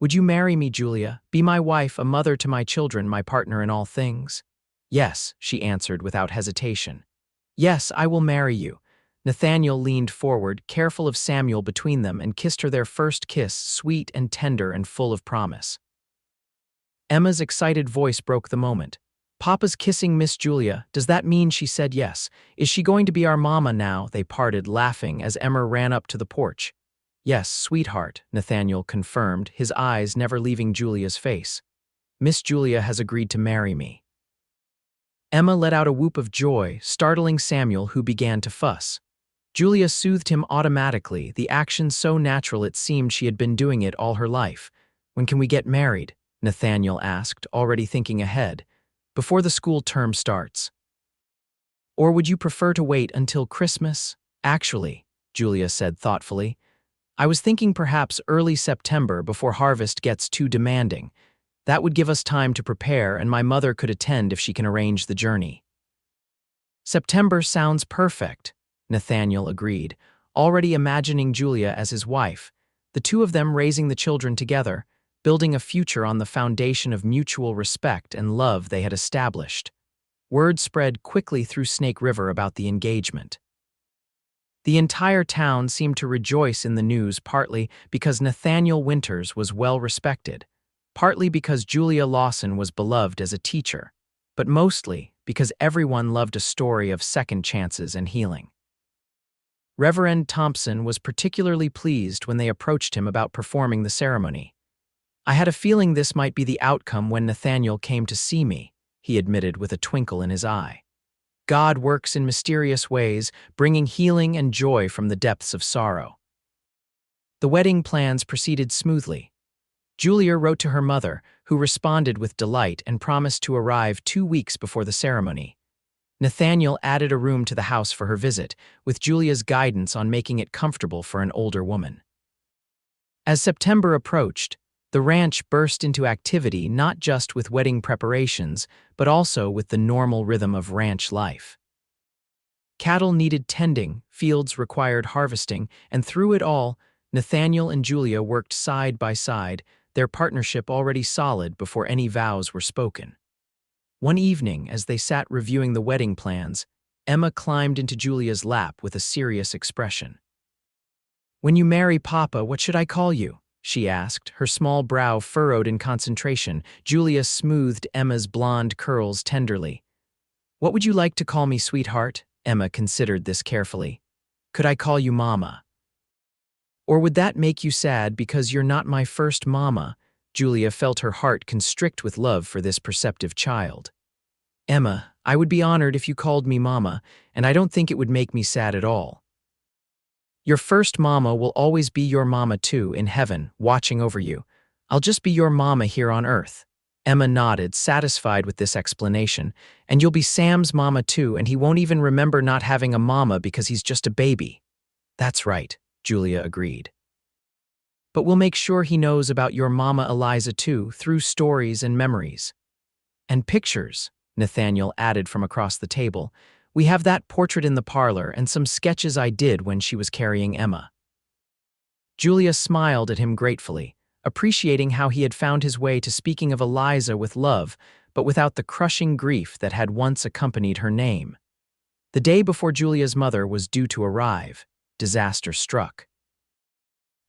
Would you marry me, Julia? Be my wife, a mother to my children, my partner in all things? Yes, she answered without hesitation. Yes, I will marry you. Nathaniel leaned forward, careful of Samuel between them, and kissed her their first kiss, sweet and tender and full of promise. Emma's excited voice broke the moment. Papa's kissing Miss Julia. Does that mean she said yes? Is she going to be our mama now? They parted, laughing, as Emma ran up to the porch. Yes, sweetheart, Nathaniel confirmed, his eyes never leaving Julia's face. Miss Julia has agreed to marry me. Emma let out a whoop of joy, startling Samuel, who began to fuss. Julia soothed him automatically, the action so natural it seemed she had been doing it all her life. When can we get married? Nathaniel asked, already thinking ahead. Before the school term starts. Or would you prefer to wait until Christmas? Actually, Julia said thoughtfully, I was thinking perhaps early September before harvest gets too demanding. That would give us time to prepare, and my mother could attend if she can arrange the journey. September sounds perfect, Nathaniel agreed, already imagining Julia as his wife, the two of them raising the children together, building a future on the foundation of mutual respect and love they had established. Word spread quickly through Snake River about the engagement. The entire town seemed to rejoice in the news, partly because Nathaniel Winters was well respected, partly because Julia Lawson was beloved as a teacher, but mostly because everyone loved a story of second chances and healing. Reverend Thompson was particularly pleased when they approached him about performing the ceremony. I had a feeling this might be the outcome when Nathaniel came to see me, he admitted with a twinkle in his eye. God works in mysterious ways, bringing healing and joy from the depths of sorrow. The wedding plans proceeded smoothly. Julia wrote to her mother, who responded with delight and promised to arrive 2 weeks before the ceremony. Nathaniel added a room to the house for her visit, with Julia's guidance on making it comfortable for an older woman. As September approached, the ranch burst into activity not just with wedding preparations, but also with the normal rhythm of ranch life. Cattle needed tending, fields required harvesting, and through it all, Nathaniel and Julia worked side by side, their partnership already solid before any vows were spoken. One evening, as they sat reviewing the wedding plans, Emma climbed into Julia's lap with a serious expression. "When you marry Papa, what should I call you?" she asked, her small brow furrowed in concentration. Julia smoothed Emma's blonde curls tenderly. "What would you like to call me, sweetheart?" Emma considered this carefully. "Could I call you Mama? Or would that make you sad because you're not my first mama?" Julia felt her heart constrict with love for this perceptive child. "Emma, I would be honored if you called me Mama, and I don't think it would make me sad at all. Your first mama will always be your mama too, in heaven, watching over you. I'll just be your mama here on earth." Emma nodded, satisfied with this explanation. "And you'll be Sam's mama too, and he won't even remember not having a mama because he's just a baby." "That's right," Julia agreed. "But we'll make sure he knows about your mama Eliza too, through stories and memories." "And pictures," Nathaniel added from across the table. "We have that portrait in the parlor and some sketches I did when she was carrying Emma." Julia smiled at him gratefully, appreciating how he had found his way to speaking of Eliza with love, but without the crushing grief that had once accompanied her name. The day before Julia's mother was due to arrive, disaster struck.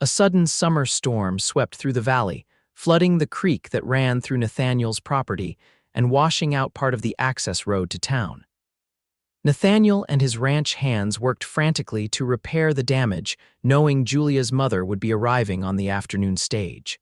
A sudden summer storm swept through the valley, flooding the creek that ran through Nathaniel's property and washing out part of the access road to town. Nathaniel and his ranch hands worked frantically to repair the damage, knowing Julia's mother would be arriving on the afternoon stage.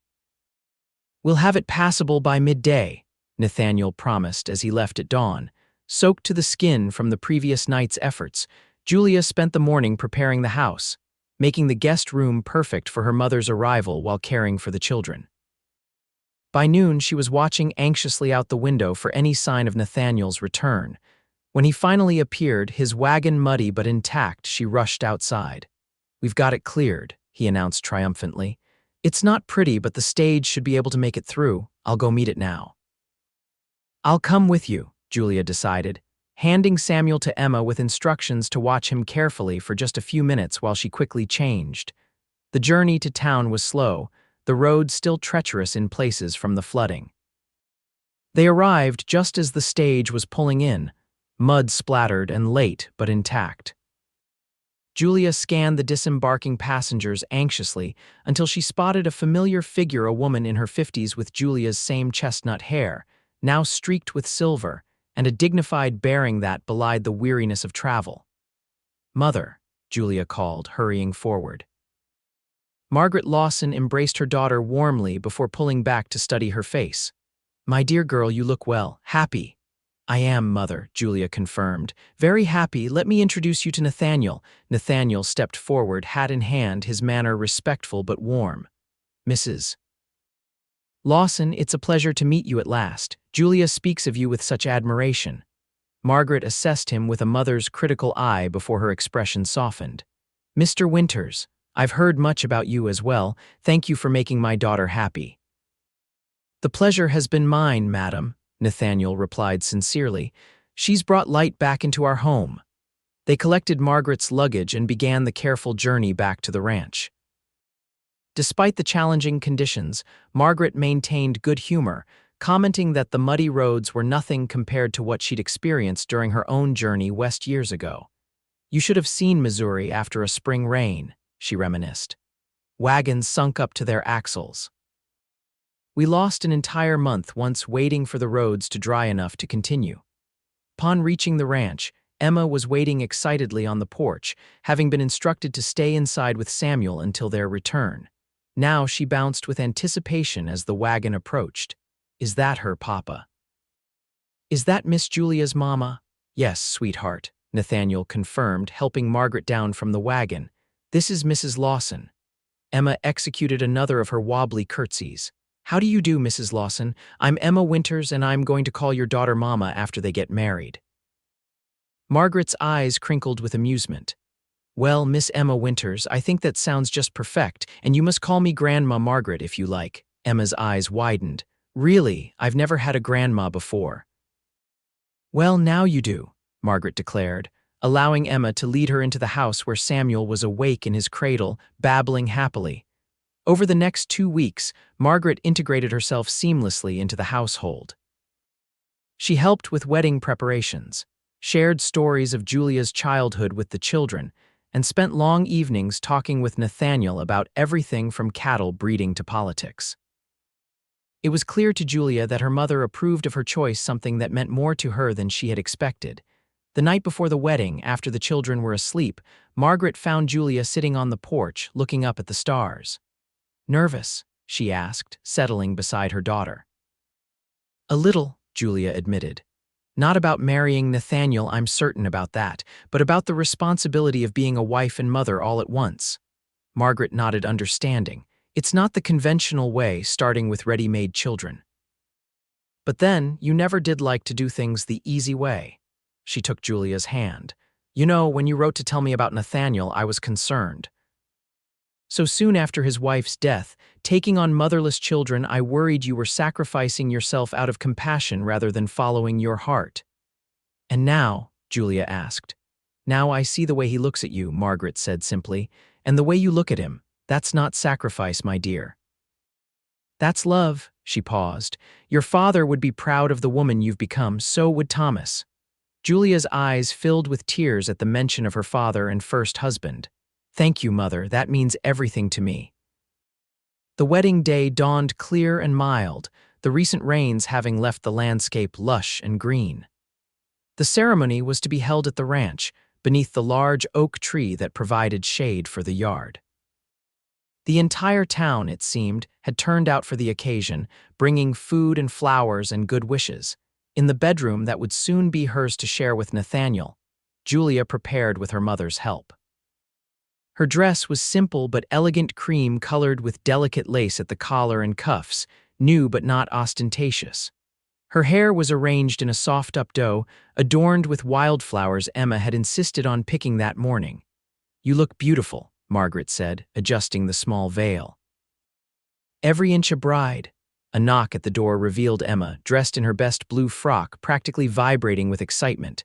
"We'll have it passable by midday," Nathaniel promised as he left at dawn. Soaked to the skin from the previous night's efforts, Julia spent the morning preparing the house, making the guest room perfect for her mother's arrival while caring for the children. By noon, she was watching anxiously out the window for any sign of Nathaniel's return. When he finally appeared, his wagon muddy but intact, she rushed outside. "We've got it cleared," he announced triumphantly. "It's not pretty, but the stage should be able to make it through. I'll go meet it now." "I'll come with you," Julia decided, handing Samuel to Emma with instructions to watch him carefully for just a few minutes while she quickly changed. The journey to town was slow, the road still treacherous in places from the flooding. They arrived just as the stage was pulling in, mud splattered and late but intact. Julia scanned the disembarking passengers anxiously until she spotted a familiar figure, a woman in her 50s with Julia's same chestnut hair, now streaked with silver, and a dignified bearing that belied the weariness of travel. "Mother," Julia called, hurrying forward. Margaret Lawson embraced her daughter warmly before pulling back to study her face. "My dear girl, you look well. Happy." "I am, Mother," Julia confirmed. "Very happy. Let me introduce you to Nathaniel." Nathaniel stepped forward, hat in hand, his manner respectful but warm. "Mrs. Lawson, it's a pleasure to meet you at last. Julia speaks of you with such admiration." Margaret assessed him with a mother's critical eye before her expression softened. "Mr. Winters, I've heard much about you as well. Thank you for making my daughter happy." "The pleasure has been mine, madam," Nathaniel replied sincerely. "She's brought light back into our home." They collected Margaret's luggage and began the careful journey back to the ranch. Despite the challenging conditions, Margaret maintained good humor, commenting that the muddy roads were nothing compared to what she'd experienced during her own journey west years ago. "You should have seen Missouri after a spring rain," she reminisced. "Wagons sunk up to their axles. We lost an entire month once waiting for the roads to dry enough to continue." Upon reaching the ranch, Emma was waiting excitedly on the porch, having been instructed to stay inside with Samuel until their return. Now she bounced with anticipation as the wagon approached. "Is that her, Papa?" "Is that Miss Julia's mama?" "Yes, sweetheart," Nathaniel confirmed, helping Margaret down from the wagon. "This is Mrs. Lawson." Emma executed another of her wobbly curtsies. "How do you do, Mrs. Lawson? I'm Emma Winters, and I'm going to call your daughter Mama after they get married." Margaret's eyes crinkled with amusement. "Well, Miss Emma Winters, I think that sounds just perfect, and you must call me Grandma Margaret if you like." Emma's eyes widened. "Really, I've never had a grandma before." "Well, now you do," Margaret declared, allowing Emma to lead her into the house where Samuel was awake in his cradle, babbling happily. Over the next 2 weeks, Margaret integrated herself seamlessly into the household. She helped with wedding preparations, shared stories of Julia's childhood with the children, and spent long evenings talking with Nathaniel about everything from cattle breeding to politics. It was clear to Julia that her mother approved of her choice, something that meant more to her than she had expected. The night before the wedding, after the children were asleep, Margaret found Julia sitting on the porch, looking up at the stars. "Nervous?" she asked, settling beside her daughter. "A little," Julia admitted. "Not about marrying Nathaniel, I'm certain about that, but about the responsibility of being a wife and mother all at once." Margaret nodded understanding. "It's not the conventional way, starting with ready-made children." "But then, you never did like to do things the easy way." She took Julia's hand. "You know, when you wrote to tell me about Nathaniel, I was concerned. So soon after his wife's death, taking on motherless children, I worried you were sacrificing yourself out of compassion rather than following your heart." "And now?" Julia asked. "Now I see the way he looks at you," Margaret said simply. "And the way you look at him, that's not sacrifice, my dear. That's love." She paused. "Your father would be proud of the woman you've become, so would Thomas." Julia's eyes filled with tears at the mention of her father and first husband. "Thank you, Mother, that means everything to me." The wedding day dawned clear and mild, the recent rains having left the landscape lush and green. The ceremony was to be held at the ranch, beneath the large oak tree that provided shade for the yard. The entire town, it seemed, had turned out for the occasion, bringing food and flowers and good wishes. In the bedroom that would soon be hers to share with Nathaniel, Julia prepared with her mother's help. Her dress was simple but elegant, cream colored with delicate lace at the collar and cuffs, new but not ostentatious. Her hair was arranged in a soft updo, adorned with wildflowers Emma had insisted on picking that morning. "You look beautiful," Margaret said, adjusting the small veil. "Every inch a bride." A knock at the door revealed Emma, dressed in her best blue frock, practically vibrating with excitement.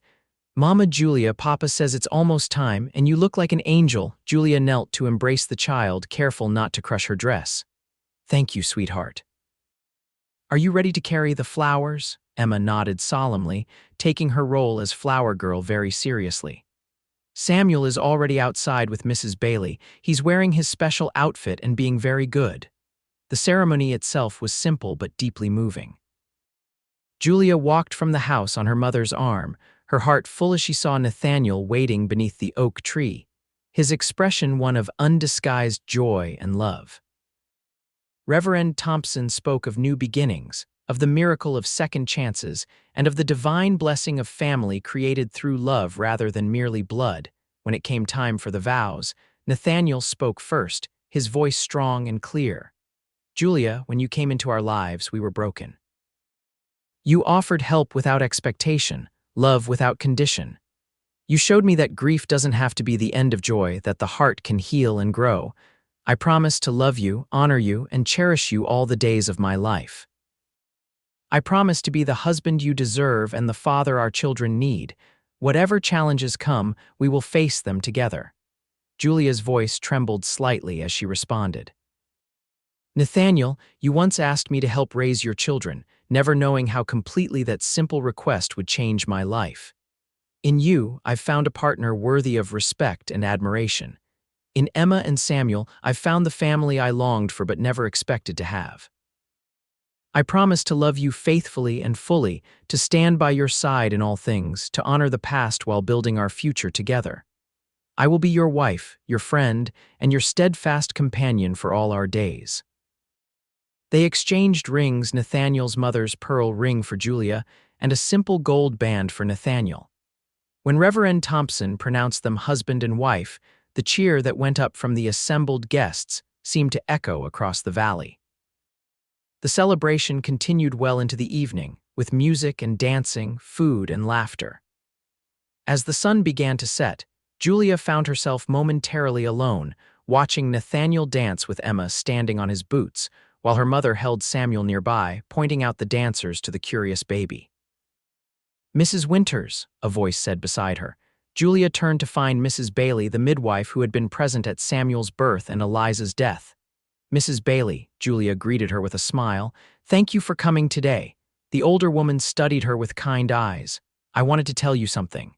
"Mama Julia, Papa says it's almost time, and you look like an angel." Julia knelt to embrace the child, careful not to crush her dress. "Thank you, sweetheart." "Are you ready to carry the flowers?" Emma nodded solemnly, taking her role as flower girl very seriously. "Samuel is already outside with Mrs. Bailey. He's wearing his special outfit and being very good." The ceremony itself was simple but deeply moving. Julia walked from the house on her mother's arm, her heart full as she saw Nathaniel waiting beneath the oak tree, his expression one of undisguised joy and love. Reverend Thompson spoke of new beginnings, of the miracle of second chances, and of the divine blessing of family created through love rather than merely blood. When it came time for the vows, Nathaniel spoke first, his voice strong and clear. "Julia, when you came into our lives, we were broken. You offered help without expectation, love without condition. You showed me that grief doesn't have to be the end of joy, that the heart can heal and grow. I promise to love you, honor you, and cherish you all the days of my life. I promise to be the husband you deserve and the father our children need. Whatever challenges come, we will face them together. Julia's voice trembled slightly as she responded. Nathaniel, you once asked me to help raise your children, never knowing how completely that simple request would change my life. In you, I've found a partner worthy of respect and admiration. In Emma and Samuel, I've found the family I longed for but never expected to have. I promise to love you faithfully and fully, to stand by your side in all things, to honor the past while building our future together. I will be your wife, your friend, and your steadfast companion for all our days. They exchanged rings, Nathaniel's mother's pearl ring for Julia, and a simple gold band for Nathaniel. When Reverend Thompson pronounced them husband and wife, the cheer that went up from the assembled guests seemed to echo across the valley. The celebration continued well into the evening, with music and dancing, food and laughter. As the sun began to set, Julia found herself momentarily alone, watching Nathaniel dance with Emma standing on his boots, while her mother held Samuel nearby, pointing out the dancers to the curious baby. Mrs. Winters, a voice said beside her. Julia turned to find Mrs. Bailey, the midwife who had been present at Samuel's birth and Eliza's death. Mrs. Bailey, Julia greeted her with a smile. Thank you for coming today. The older woman studied her with kind eyes. I wanted to tell you something.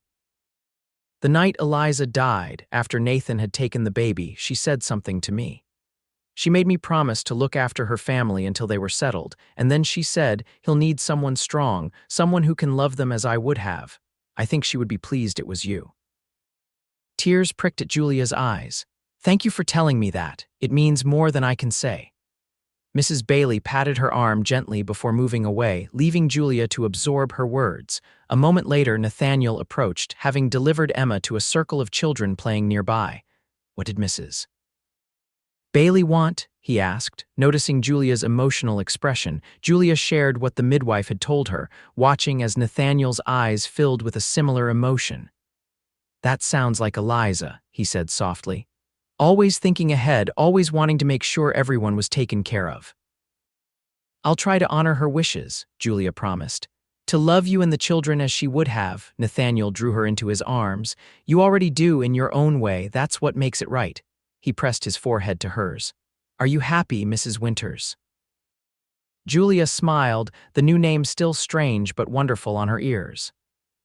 The night Eliza died, after Nathan had taken the baby, she said something to me. She made me promise to look after her family until they were settled, and then she said, he'll need someone strong, someone who can love them as I would have. I think she would be pleased it was you. Tears pricked at Julia's eyes. Thank you for telling me that. It means more than I can say. Mrs. Bailey patted her arm gently before moving away, leaving Julia to absorb her words. A moment later, Nathaniel approached, having delivered Emma to a circle of children playing nearby. What did Mrs. Bailey want? He asked, noticing Julia's emotional expression. Julia shared what the midwife had told her, watching as Nathaniel's eyes filled with a similar emotion. That sounds like Eliza, he said softly. Always thinking ahead, always wanting to make sure everyone was taken care of. I'll try to honor her wishes, Julia promised. To love you and the children as she would have, Nathaniel drew her into his arms. You already do in your own way, that's what makes it right. He pressed his forehead to hers. Are you happy, Mrs. Winters? Julia smiled, the new name still strange but wonderful on her ears.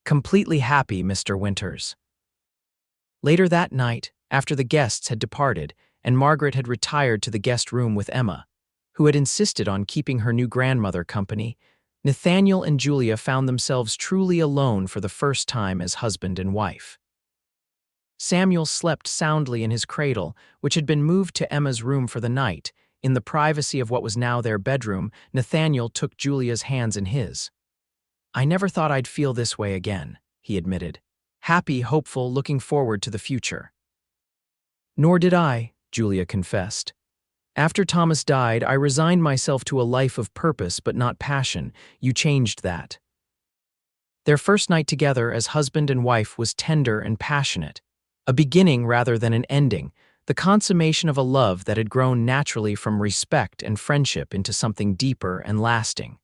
Completely happy, Mr. Winters. Later that night, after the guests had departed and Margaret had retired to the guest room with Emma, who had insisted on keeping her new grandmother company, Nathaniel and Julia found themselves truly alone for the first time as husband and wife. Samuel slept soundly in his cradle, which had been moved to Emma's room for the night. In the privacy of what was now their bedroom, Nathaniel took Julia's hands in his. I never thought I'd feel this way again, he admitted. Happy, hopeful, looking forward to the future. Nor did I, Julia confessed. After Thomas died, I resigned myself to a life of purpose but not passion. You changed that. Their first night together as husband and wife was tender and passionate. A beginning rather than an ending, the consummation of a love that had grown naturally from respect and friendship into something deeper and lasting.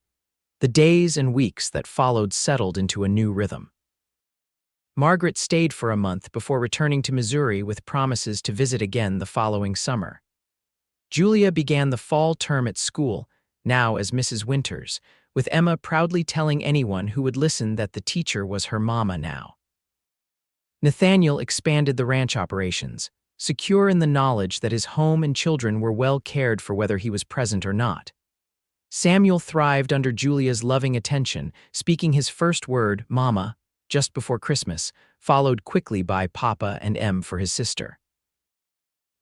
The days and weeks that followed settled into a new rhythm. Margaret stayed for a month before returning to Missouri with promises to visit again the following summer. Julia began the fall term at school, now as Mrs. Winters, with Emma proudly telling anyone who would listen that the teacher was her mama now. Nathaniel expanded the ranch operations, secure in the knowledge that his home and children were well cared for whether he was present or not. Samuel thrived under Julia's loving attention, speaking his first word, Mama, just before Christmas, followed quickly by Papa and M for his sister.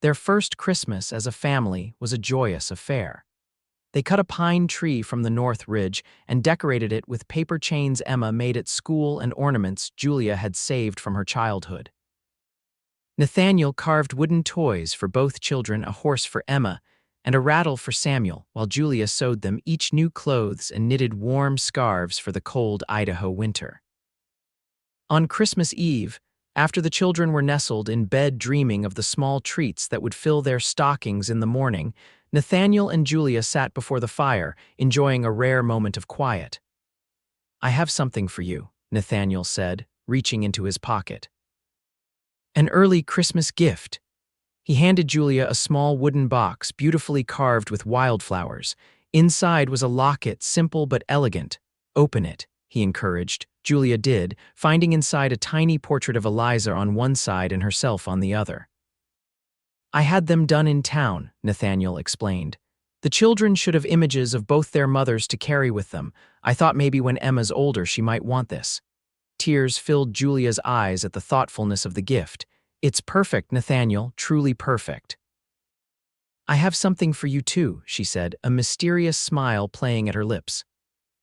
Their first Christmas as a family was a joyous affair. They cut a pine tree from the North Ridge and decorated it with paper chains Emma made at school and ornaments Julia had saved from her childhood. Nathaniel carved wooden toys for both children, a horse for Emma and a rattle for Samuel, while Julia sewed them each new clothes and knitted warm scarves for the cold Idaho winter. On Christmas Eve, after the children were nestled in bed dreaming of the small treats that would fill their stockings in the morning, Nathaniel and Julia sat before the fire, enjoying a rare moment of quiet. "I have something for you," Nathaniel said, reaching into his pocket. "An early Christmas gift." He handed Julia a small wooden box beautifully carved with wildflowers. Inside was a locket, simple but elegant. "Open it," he encouraged. Julia did, finding inside a tiny portrait of Eliza on one side and herself on the other. "I had them done in town," Nathaniel explained. "The children should have images of both their mothers to carry with them. I thought maybe when Emma's older she might want this." Tears filled Julia's eyes at the thoughtfulness of the gift. "It's perfect, Nathaniel, truly perfect." "I have something for you too," she said, a mysterious smile playing at her lips.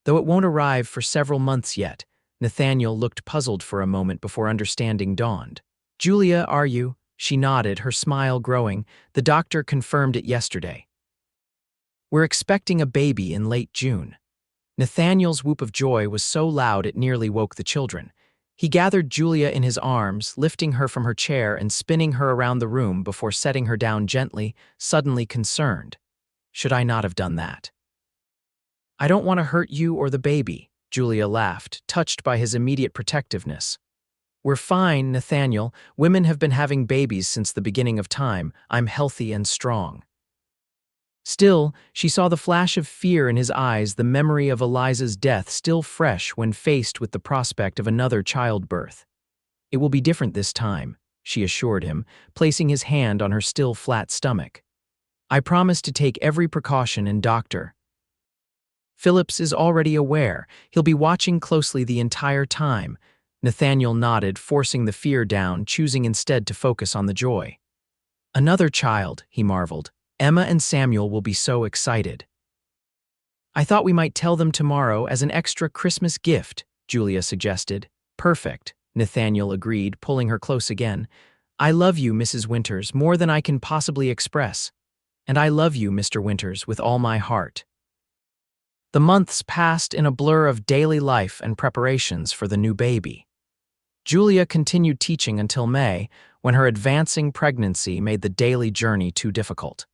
"Though it won't arrive for several months yet." Nathaniel looked puzzled for a moment before understanding dawned. "Julia, are you?" She nodded, her smile growing. "The doctor confirmed it yesterday. We're expecting a baby in late June." Nathaniel's whoop of joy was so loud it nearly woke the children. He gathered Julia in his arms, lifting her from her chair and spinning her around the room before setting her down gently, suddenly concerned. "Should I not have done that?" "I don't want to hurt you or the baby," Julia laughed, touched by his immediate protectiveness. "We're fine, Nathaniel. Women have been having babies since the beginning of time. I'm healthy and strong." Still, she saw the flash of fear in his eyes, the memory of Eliza's death still fresh when faced with the prospect of another childbirth. "It will be different this time," she assured him, placing his hand on her still flat stomach. "I promise to take every precaution, and Dr. Phillips is already aware. He'll be watching closely the entire time." Nathaniel nodded, forcing the fear down, choosing instead to focus on the joy. "Another child," he marveled. "Emma and Samuel will be so excited." "I thought we might tell them tomorrow as an extra Christmas gift," Julia suggested. "Perfect," Nathaniel agreed, pulling her close again. "I love you, Mrs. Winters, more than I can possibly express. And I love you, Mr. Winters, with all my heart." The months passed in a blur of daily life and preparations for the new baby. Julia continued teaching until May, when her advancing pregnancy made the daily journey too difficult.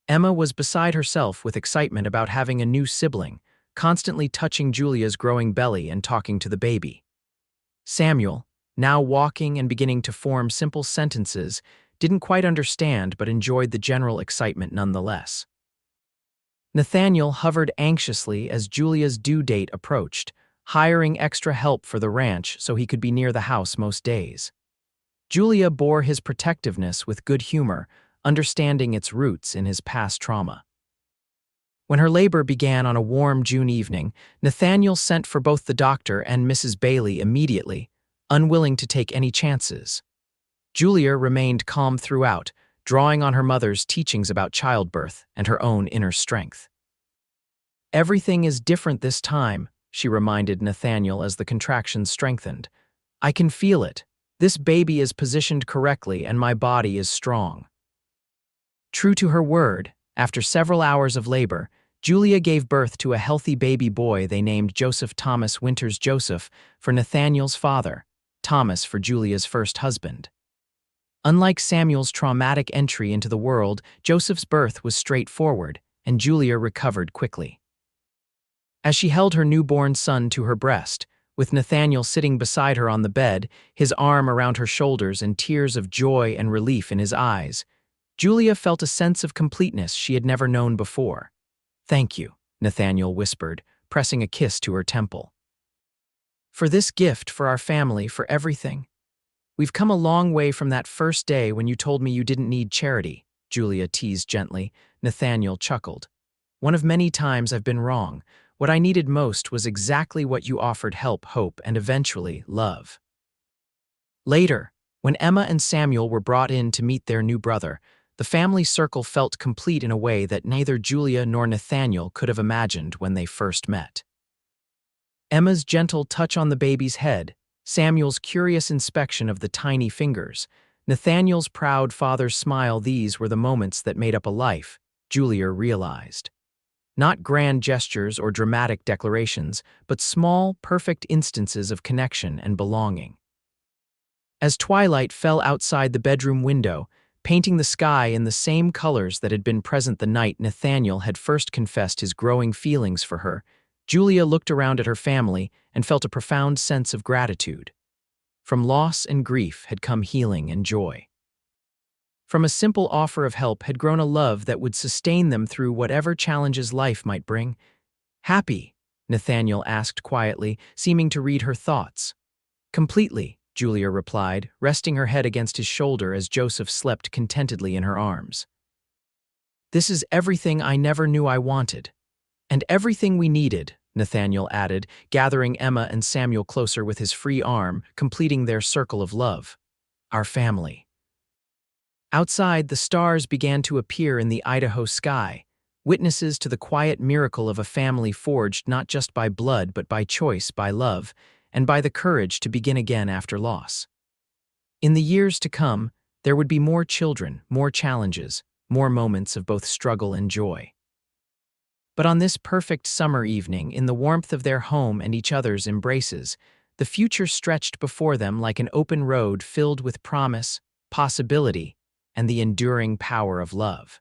Emma was beside herself with excitement about having a new sibling, constantly touching Julia's growing belly and talking to the baby. Samuel, now walking and beginning to form simple sentences, didn't quite understand but enjoyed the general excitement nonetheless. Nathaniel hovered anxiously as Julia's due date approached, hiring extra help for the ranch so he could be near the house most days. Julia bore his protectiveness with good humor, understanding its roots in his past trauma. When her labor began on a warm June evening, Nathaniel sent for both the doctor and Mrs. Bailey immediately, unwilling to take any chances. Julia remained calm throughout, drawing on her mother's teachings about childbirth and her own inner strength. "Everything is different this time," she reminded Nathaniel as the contractions strengthened. "I can feel it. This baby is positioned correctly and my body is strong." True to her word, after several hours of labor, Julia gave birth to a healthy baby boy they named Joseph Thomas Winters Joseph for Nathaniel's father, Thomas for Julia's first husband. Unlike Samuel's traumatic entry into the world, Joseph's birth was straightforward, and Julia recovered quickly. As she held her newborn son to her breast, with Nathaniel sitting beside her on the bed, his arm around her shoulders and tears of joy and relief in his eyes, Julia felt a sense of completeness she had never known before. "Thank you," Nathaniel whispered, pressing a kiss to her temple. "For this gift, for our family, for everything. We've come a long way from that first day when you told me you didn't need charity," Julia teased gently. Nathaniel chuckled. "One of many times I've been wrong. What I needed most was exactly what you offered: help, hope, and eventually, love." Later, when Emma and Samuel were brought in to meet their new brother, the family circle felt complete in a way that neither Julia nor Nathaniel could have imagined when they first met. Emma's gentle touch on the baby's head, Samuel's curious inspection of the tiny fingers, Nathaniel's proud father's smile — these were the moments that made up a life, Julia realized. Not grand gestures or dramatic declarations, but small, perfect instances of connection and belonging. As twilight fell outside the bedroom window, painting the sky in the same colors that had been present the night Nathaniel had first confessed his growing feelings for her, Julia looked around at her family and felt a profound sense of gratitude. From loss and grief had come healing and joy. From a simple offer of help had grown a love that would sustain them through whatever challenges life might bring. "Happy?" Nathaniel asked quietly, seeming to read her thoughts. "Completely," Julia replied, resting her head against his shoulder as Joseph slept contentedly in her arms. "This is everything I never knew I wanted. And everything we needed," Nathaniel added, gathering Emma and Samuel closer with his free arm, completing their circle of love. "Our family." Outside, the stars began to appear in the Idaho sky, witnesses to the quiet miracle of a family forged not just by blood but by choice, by love, and by the courage to begin again after loss. In the years to come, there would be more children, more challenges, more moments of both struggle and joy. But on this perfect summer evening, in the warmth of their home and each other's embraces, the future stretched before them like an open road filled with promise, possibility, and the enduring power of love.